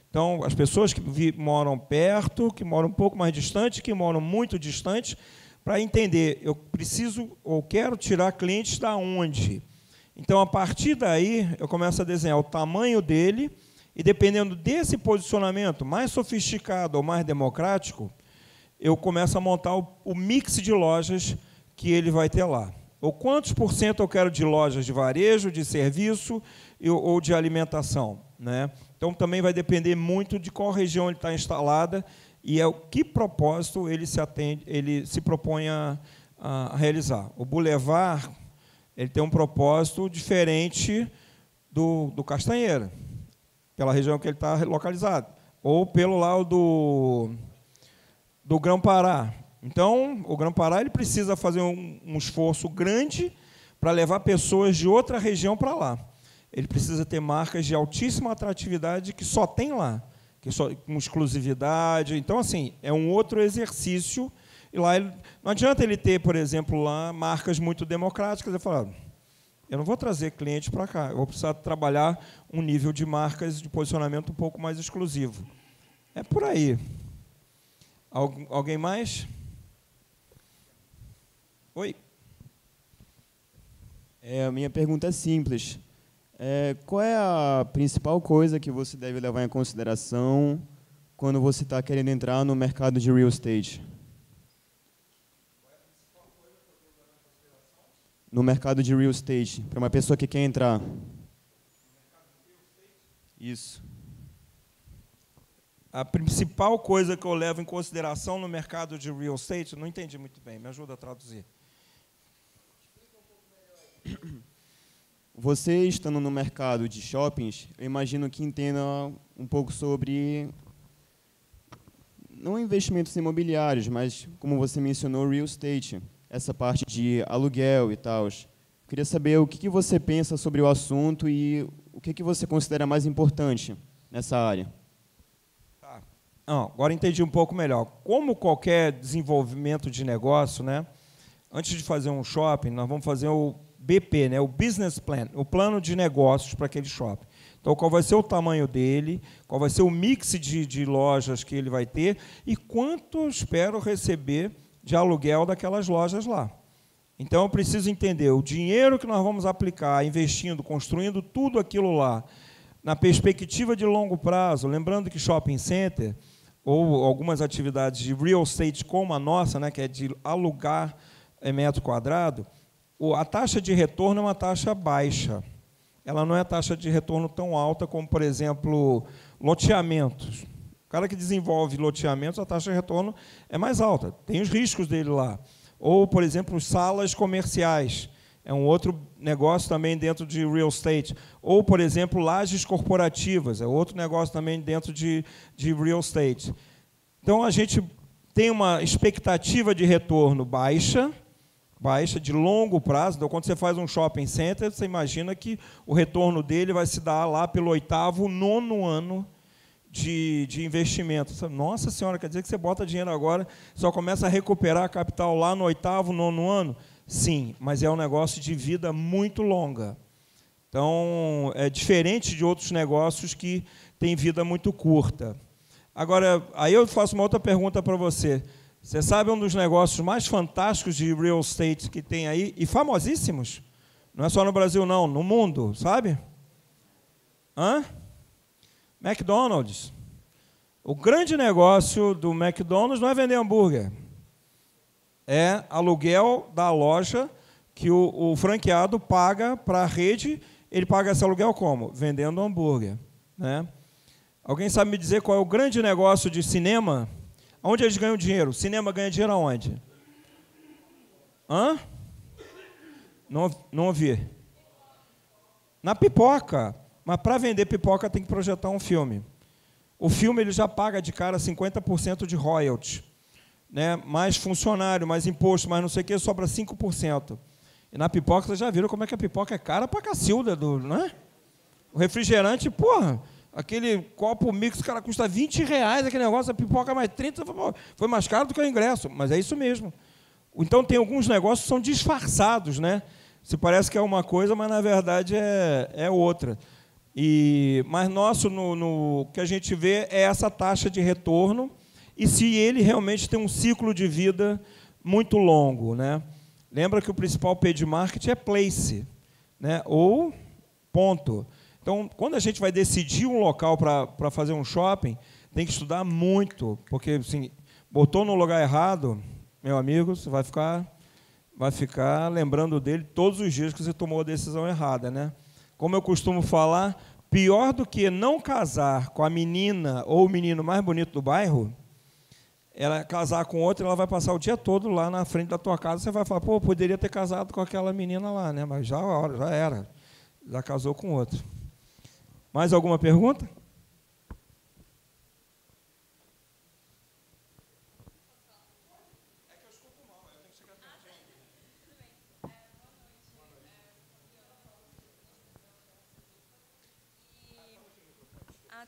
Então, as pessoas que moram perto, que moram um pouco mais distante, que moram muito distante, para entender, eu preciso ou quero tirar clientes da onde. Então, a partir daí, eu começo a desenhar o tamanho dele e, dependendo desse posicionamento mais sofisticado ou mais democrático, eu começo a montar o mix de lojas que ele vai ter lá. Ou quantos por cento eu quero de lojas de varejo, de serviço ou de alimentação, né? Então, também vai depender muito de qual região ele está instalada e o que propósito ele se propõe a realizar. O Boulevard ele tem um propósito diferente do Castanheira, pela região que ele está localizado, ou pelo lado do Grão-Pará. Então, o Grão-Pará ele precisa fazer um esforço grande para levar pessoas de outra região para lá. Ele precisa ter marcas de altíssima atratividade que só tem lá, com exclusividade. Então, assim, é um outro exercício. E lá não adianta ele ter, por exemplo, lá marcas muito democráticas. Eu falo, eu não vou trazer cliente para cá, eu vou precisar trabalhar um nível de marcas de posicionamento um pouco mais exclusivo. É por aí. Alguém mais? Oi? A minha pergunta é simples. Qual é a principal coisa que você deve levar em consideração quando você está querendo entrar no mercado de real estate? No mercado de real estate, para uma pessoa que quer entrar. Isso. A principal coisa que eu levo em consideração no mercado de real estate, não entendi muito bem, me ajuda a traduzir. Você, estando no mercado de shoppings, eu imagino que entenda um pouco sobre, não investimentos imobiliários, mas, como você mencionou, real estate, essa parte de aluguel e tal. Queria saber o que você pensa sobre o assunto e o que você considera mais importante nessa área. Tá. Agora entendi um pouco melhor. Como qualquer desenvolvimento de negócio, né, antes de fazer um shopping, nós vamos fazer o BP, né, o Business Plan, o plano de negócios para aquele shopping. Então, qual vai ser o tamanho dele, qual vai ser o mix de lojas que ele vai ter e quanto eu espero receber de aluguel daquelas lojas lá. Então, eu preciso entender o dinheiro que nós vamos aplicar, investindo, construindo tudo aquilo lá, na perspectiva de longo prazo, lembrando que shopping center, ou algumas atividades de real estate como a nossa, né, que é de alugar metro quadrado, a taxa de retorno é uma taxa baixa. Ela não é taxa de retorno tão alta como, por exemplo, loteamentos. O cara que desenvolve loteamentos, a taxa de retorno é mais alta. Tem os riscos dele lá. Ou, por exemplo, salas comerciais. É um outro negócio também dentro de real estate. Ou, por exemplo, lajes corporativas. É outro negócio também dentro de real estate. Então, a gente tem uma expectativa de retorno baixa, de longo prazo. Então, quando você faz um shopping center, você imagina que o retorno dele vai se dar lá pelo 8º, 9º ano de investimento. Nossa senhora, quer dizer que você bota dinheiro agora, só começa a recuperar a capital lá no 8º, 9º ano? Sim, mas é um negócio de vida muito longa. Então, é diferente de outros negócios que têm vida muito curta. Agora, aí eu faço uma outra pergunta para você. Você sabe um dos negócios mais fantásticos de real estate que tem aí, e famosíssimos? Não é só no Brasil, não, no mundo, sabe? McDonald's. O grande negócio do McDonald's não é vender hambúrguer. É aluguel da loja que o franqueado paga para a rede. Ele paga esse aluguel como? Vendendo hambúrguer, né? Alguém sabe me dizer qual é o grande negócio de cinema? Onde eles ganham dinheiro? O cinema ganha dinheiro aonde? Não ouvi. Na pipoca. Mas para vender pipoca tem que projetar um filme. O filme ele já paga de cara 50% de royalties, né? Mais funcionário, mais imposto, mais não sei o que, sobra 5%. E na pipoca, vocês já viram como é que a pipoca é cara pra cacilda, né? O refrigerante, porra, aquele copo mix, cara, custa R$20, aquele negócio, a pipoca mais 30, foi mais caro do que o ingresso, mas é isso mesmo. Então, tem alguns negócios que são disfarçados, né? Se parece que é uma coisa, mas, na verdade, é outra. Mas nosso, no que a gente vê é essa taxa de retorno, e se ele realmente tem um ciclo de vida muito longo, né? Lembra que o principal P de marketing é place, né? Ou ponto. Então, quando a gente vai decidir um local para fazer um shopping, tem que estudar muito, porque assim, botou no lugar errado, meu amigo, você vai ficar lembrando dele todos os dias que você tomou a decisão errada, né? Como eu costumo falar, pior do que não casar com a menina ou o menino mais bonito do bairro, ela casar com outra, ela vai passar o dia todo lá na frente da tua casa, você vai falar, pô, poderia ter casado com aquela menina lá, né? Mas já era, já casou com outro. Mais alguma pergunta?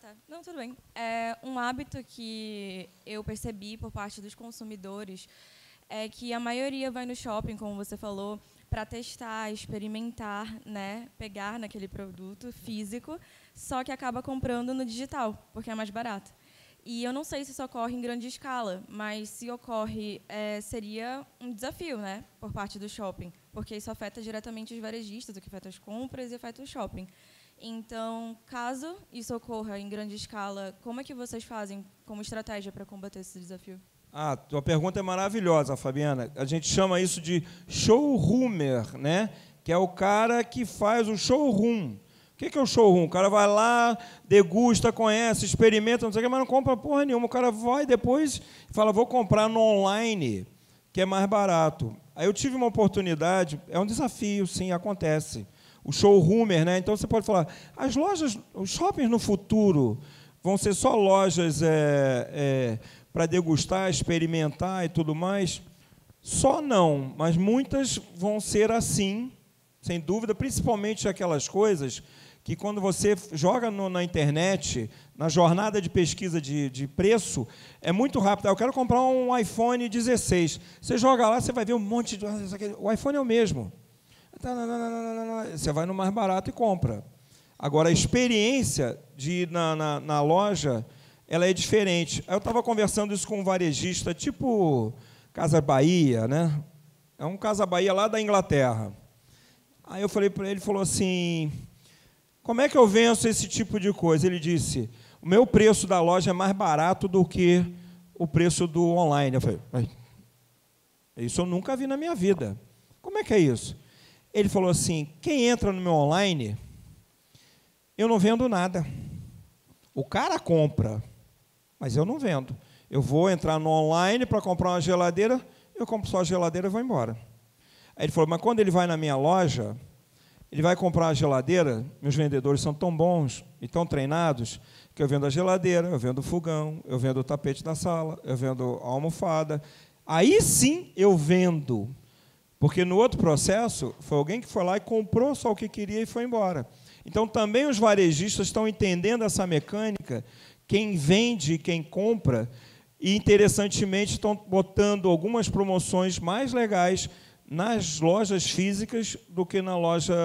Tá. Não, tudo bem. Um hábito que eu percebi por parte dos consumidores é que a maioria vai no shopping, como você falou, para testar, experimentar, né, pegar naquele produto físico, só que acaba comprando no digital, porque é mais barato. E eu não sei se isso ocorre em grande escala, mas se ocorre, seria um desafio, né, por parte do shopping, porque isso afeta diretamente os varejistas, o que afeta as compras e afeta o shopping. Então, caso isso ocorra em grande escala, como é que vocês fazem como estratégia para combater esse desafio? Tua pergunta é maravilhosa, Fabiana. A gente chama isso de showroomer, né? Que é o cara que faz o showroom. O que é o showroom? O cara vai lá, degusta, conhece, experimenta, não sei o que, mas não compra porra nenhuma. O cara vai depois e fala, vou comprar no online, que é mais barato. Aí eu tive uma oportunidade, é um desafio, sim, acontece. O showroomer, né? Então você pode falar, as lojas, os shoppings no futuro vão ser só lojas para degustar, experimentar e tudo mais? Só não, mas muitas vão ser assim, sem dúvida, principalmente aquelas coisas que quando você joga na internet, na jornada de pesquisa de preço, é muito rápido. Eu quero comprar um iPhone 16. Você joga lá, você vai ver um monte de... O iPhone é o mesmo. Você vai no mais barato e compra. Agora, a experiência de ir na loja, ela é diferente. Eu estava conversando isso com um varejista, tipo Casa Bahia, né? É um Casa Bahia lá da Inglaterra. Aí eu falei para ele, ele falou assim, como é que eu venço esse tipo de coisa? Ele disse, o meu preço da loja é mais barato do que o preço do online. Eu falei, isso eu nunca vi na minha vida. Como é que é isso? Ele falou assim, quem entra no meu online, eu não vendo nada. O cara compra, mas eu não vendo. Eu vou entrar no online para comprar uma geladeira, eu compro só a geladeira e vou embora. Aí ele falou, mas quando ele vai na minha loja, ele vai comprar a geladeira, meus vendedores são tão bons e tão treinados, que eu vendo a geladeira, eu vendo o fogão, eu vendo o tapete da sala, eu vendo a almofada. Aí sim eu vendo. Porque no outro processo, foi alguém que foi lá e comprou só o que queria e foi embora. Então, também os varejistas estão entendendo essa mecânica, quem vende e quem compra, e, interessantemente, estão botando algumas promoções mais legais nas lojas físicas do que na loja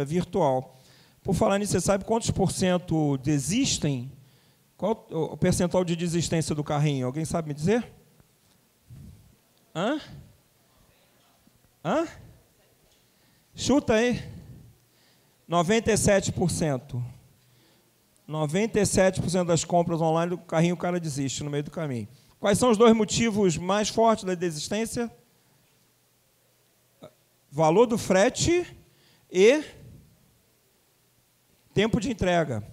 virtual. Por falar nisso, você sabe quantos % desistem? Qual o percentual de desistência do carrinho? Alguém sabe me dizer? Hã? Hã? Chuta aí. 97%. 97% das compras online do carrinho o cara desiste no meio do caminho. Quais são os 2 motivos mais fortes da desistência? Valor do frete e tempo de entrega.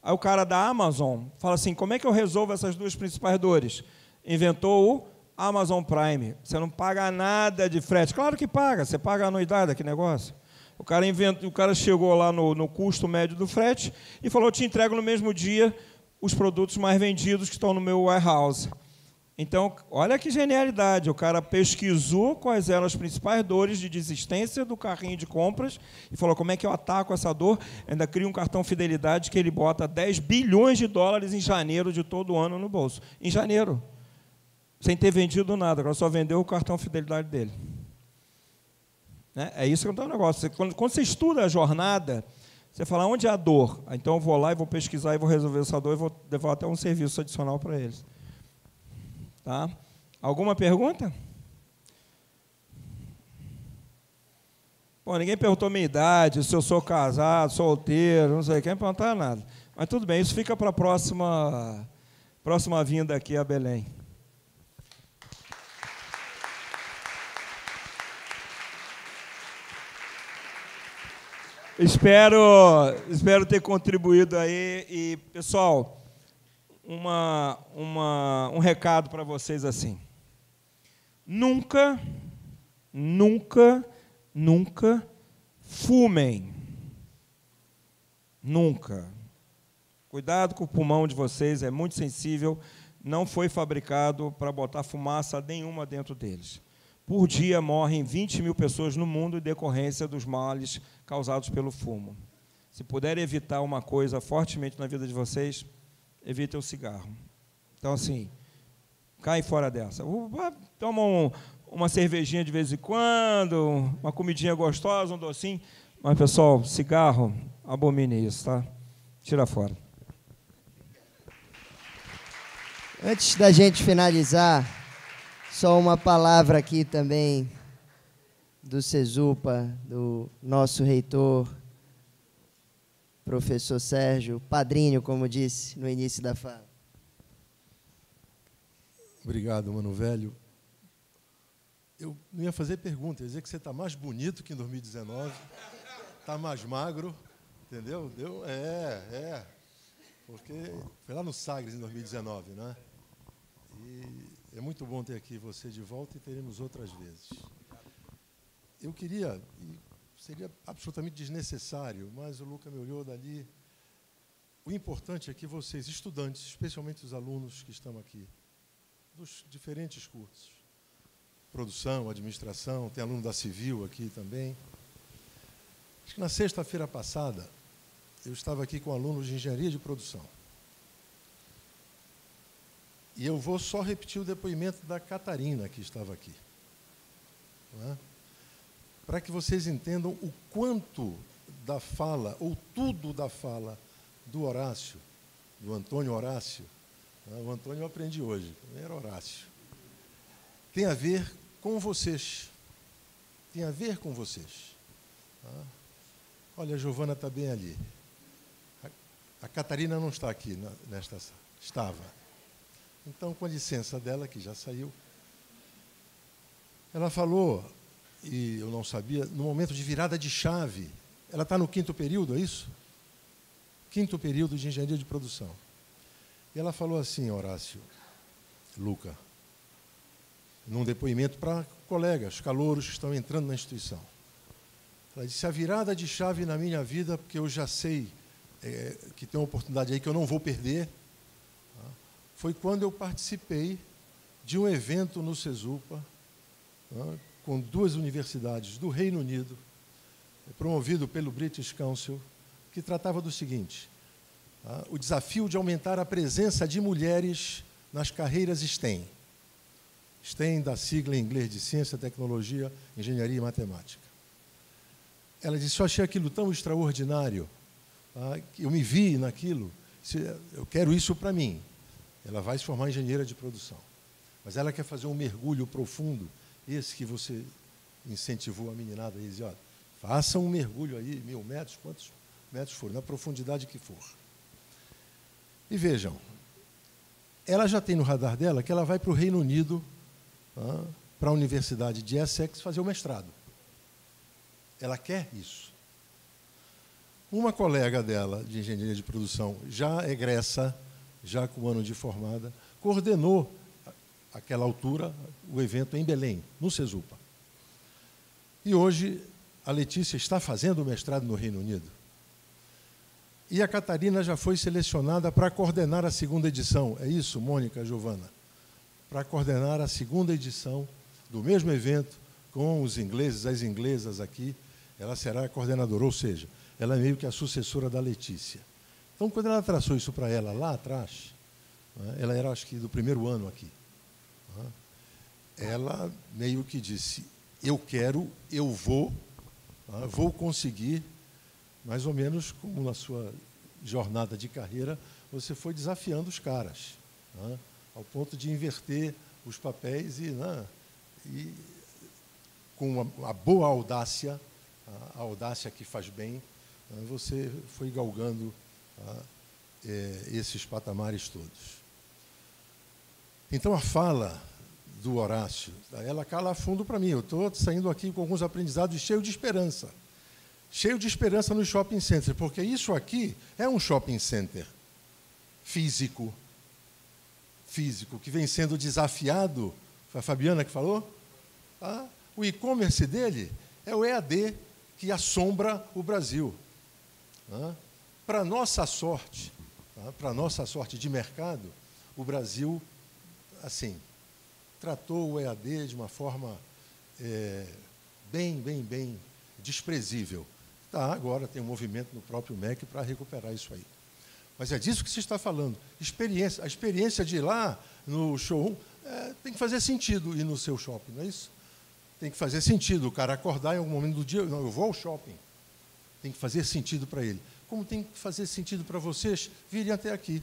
Aí o cara da Amazon fala assim, como é que eu resolvo essas 2 principais dores? Inventou o Amazon Prime. Você não paga nada de frete. Claro que paga, você paga a anuidade, que negócio. O cara chegou lá no custo médio do frete e falou, eu te entrego no mesmo dia os produtos mais vendidos que estão no meu warehouse. Então, olha que genialidade, o cara pesquisou quais eram as principais dores de desistência do carrinho de compras e falou, como é que eu ataco essa dor? Ainda cria um cartão fidelidade que ele bota 10 bilhões de dólares em janeiro de todo ano no bolso. Em janeiro, sem ter vendido nada, agora só vendeu o cartão fidelidade dele. É isso que é um negócio. Quando você estuda a jornada, você fala, onde é a dor? Então eu vou lá e vou pesquisar e vou resolver essa dor e vou levar até um serviço adicional para eles. Tá? Alguma pergunta? Bom, ninguém perguntou minha idade, se eu sou casado, solteiro, não sei quem perguntar nada. Mas tudo bem, isso fica para a próxima vinda aqui a Belém. Espero ter contribuído aí. E, pessoal, um recado para vocês assim. Nunca fumem. Nunca. Cuidado com o pulmão de vocês, é muito sensível. Não foi fabricado para botar fumaça nenhuma dentro deles. Por dia morrem 20 mil pessoas no mundo em decorrência dos males causados pelo fumo. Se puder evitar uma coisa fortemente na vida de vocês, evitem o cigarro. Então, assim, cai fora dessa. Toma uma cervejinha de vez em quando, uma comidinha gostosa, um docinho. Mas, pessoal, cigarro, abomine isso, tá? Tira fora. Antes da gente finalizar, só uma palavra aqui também do Cesupa, do nosso reitor, professor Sérgio, padrinho, como disse no início da fala. Obrigado, Mano Velho. Eu não ia fazer pergunta, ia dizer que você está mais bonito que em 2019, está mais magro, entendeu? Porque foi lá no Sagres em 2019, né? E é muito bom ter aqui você de volta e teremos outras vezes. Eu queria, e seria absolutamente desnecessário, mas o Luca me olhou dali. O importante é que vocês, estudantes, especialmente os alunos que estão aqui, dos diferentes cursos, produção, administração, tem aluno da Civil aqui também. Acho que na sexta-feira passada, eu estava aqui com alunos de engenharia de produção. E eu vou só repetir o depoimento da Catarina, que estava aqui. Para que vocês entendam o quanto da fala, ou tudo da fala do Horácio, do Antônio Horácio, o Antônio eu aprendi hoje, era Horácio, tem a ver com vocês. Tem a ver com vocês. Olha, a Giovana está bem ali. A Catarina não está aqui nesta sala. Estava. Então, com a licença dela, que já saiu, ela falou, e eu não sabia, no momento de virada de chave, ela está no 5º período, é isso? 5º período de engenharia de produção. E ela falou assim, Horácio, Luca, num depoimento para colegas, calouros que estão entrando na instituição. Ela disse, a virada de chave na minha vida, porque eu já sei que tem uma oportunidade aí que eu não vou perder, foi quando eu participei de um evento no Cesupa, com 2 universidades do Reino Unido, promovido pelo British Council, que tratava do seguinte, o desafio de aumentar a presença de mulheres nas carreiras STEM. STEM, da sigla em inglês de Ciência, Tecnologia, Engenharia e Matemática. Ela disse, eu achei aquilo tão extraordinário, tá, que eu me vi naquilo, eu quero isso para mim. Ela vai se formar engenheira de produção, mas ela quer fazer um mergulho profundo, esse que você incentivou a meninada a dizer, olha, faça um mergulho aí, 1000 metros, quantos metros for, na profundidade que for. E vejam, ela já tem no radar dela que ela vai para o Reino Unido, tá, para a Universidade de Essex, fazer o mestrado. Ela quer isso. Uma colega dela, de engenharia de produção, já egressa, já com o ano de formada, coordenou, àquela altura, o evento em Belém, no Cesupa. E hoje, a Letícia está fazendo o mestrado no Reino Unido. E a Catarina já foi selecionada para coordenar a segunda edição. É isso, Mônica, Giovana? Para coordenar a segunda edição do mesmo evento, com os ingleses, as inglesas aqui. Ela será a coordenadora, ou seja, ela é meio que a sucessora da Letícia. Então, quando ela traçou isso para ela lá atrás, né, ela era, acho que, do primeiro ano aqui, né, ela meio que disse, eu quero, eu vou, né, vou conseguir, mais ou menos como na sua jornada de carreira, você foi desafiando os caras, né, ao ponto de inverter os papéis e com a boa audácia, a audácia que faz bem, você foi galgando esses patamares todos. Então, a fala do Horácio, ela cala a fundo para mim. Eu estou saindo aqui com alguns aprendizados cheio de esperança. Cheio de esperança no shopping center, porque isso aqui é um shopping center físico, que vem sendo desafiado, foi a Fabiana que falou? Tá? O e-commerce dele é o EAD que assombra o Brasil. Para nossa sorte, para nossa sorte de mercado, o Brasil, assim, tratou o EAD de uma forma bem desprezível. Tá, agora tem um movimento no próprio MEC para recuperar isso aí. Mas é disso que se está falando. A experiência de ir lá no showroom tem que fazer sentido ir no seu shopping, não é isso? Tem que fazer sentido o cara acordar em algum momento do dia, não, eu vou ao shopping. Tem que fazer sentido para ele. Como tem que fazer sentido para vocês virem até aqui.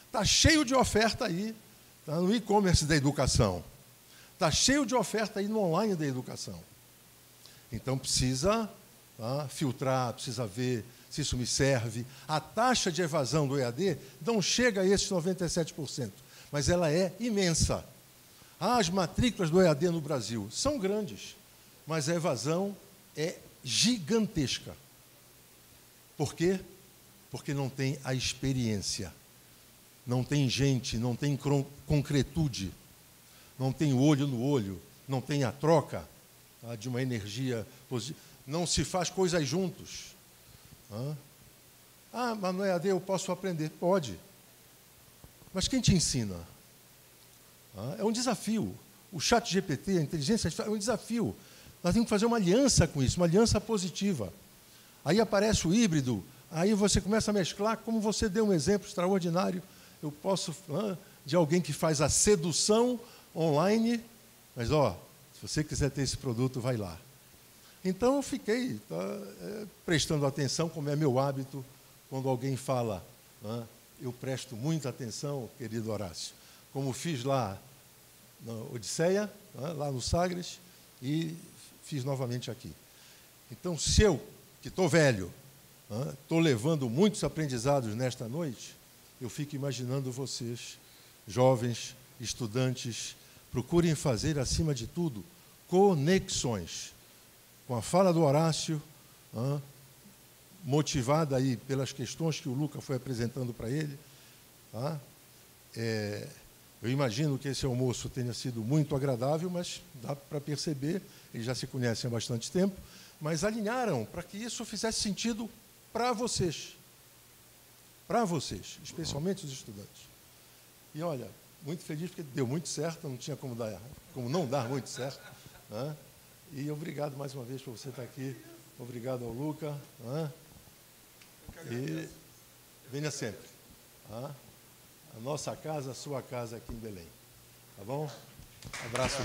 Está cheio de oferta aí, tá, no e-commerce da educação. Está cheio de oferta aí no online da educação. Então, precisa filtrar, precisa ver se isso me serve. A taxa de evasão do EAD não chega a esses 97%, mas ela é imensa. As matrículas do EAD no Brasil são grandes, mas a evasão é gigantesca. Por quê? Porque não tem a experiência, não tem gente, não tem concretude, não tem olho no olho, não tem a troca de uma energia positiva, não se faz coisas juntos. Mas no EAD eu posso aprender. Pode. Mas quem te ensina? É um desafio. O ChatGPT, a inteligência artificial, é um desafio. Nós temos que fazer uma aliança com isso, uma aliança positiva. Aí aparece o híbrido, aí você começa a mesclar, como você deu um exemplo extraordinário. Eu posso, de alguém que faz a sedução online, mas, se você quiser ter esse produto, vai lá. Então, eu fiquei prestando atenção, como é meu hábito, quando alguém fala, eu presto muita atenção, querido Horácio, como fiz lá na Odisseia, lá no Sagres, e fiz novamente aqui. Então, se eu, que estou velho, estou levando muitos aprendizados nesta noite, eu fico imaginando vocês, jovens, estudantes, procurem fazer, acima de tudo, conexões. Com a fala do Horácio, motivada aí pelas questões que o Luca foi apresentando para ele, eu imagino que esse almoço tenha sido muito agradável, mas dá para perceber, eles já se conhecem há bastante tempo, mas alinharam para que isso fizesse sentido para vocês, especialmente os estudantes. E olha, muito feliz porque deu muito certo, não tinha como não dar muito certo, E obrigado mais uma vez por você estar aqui. Obrigado ao Luca. E venha sempre. A nossa casa, a sua casa aqui em Belém. Tá bom? Abraço.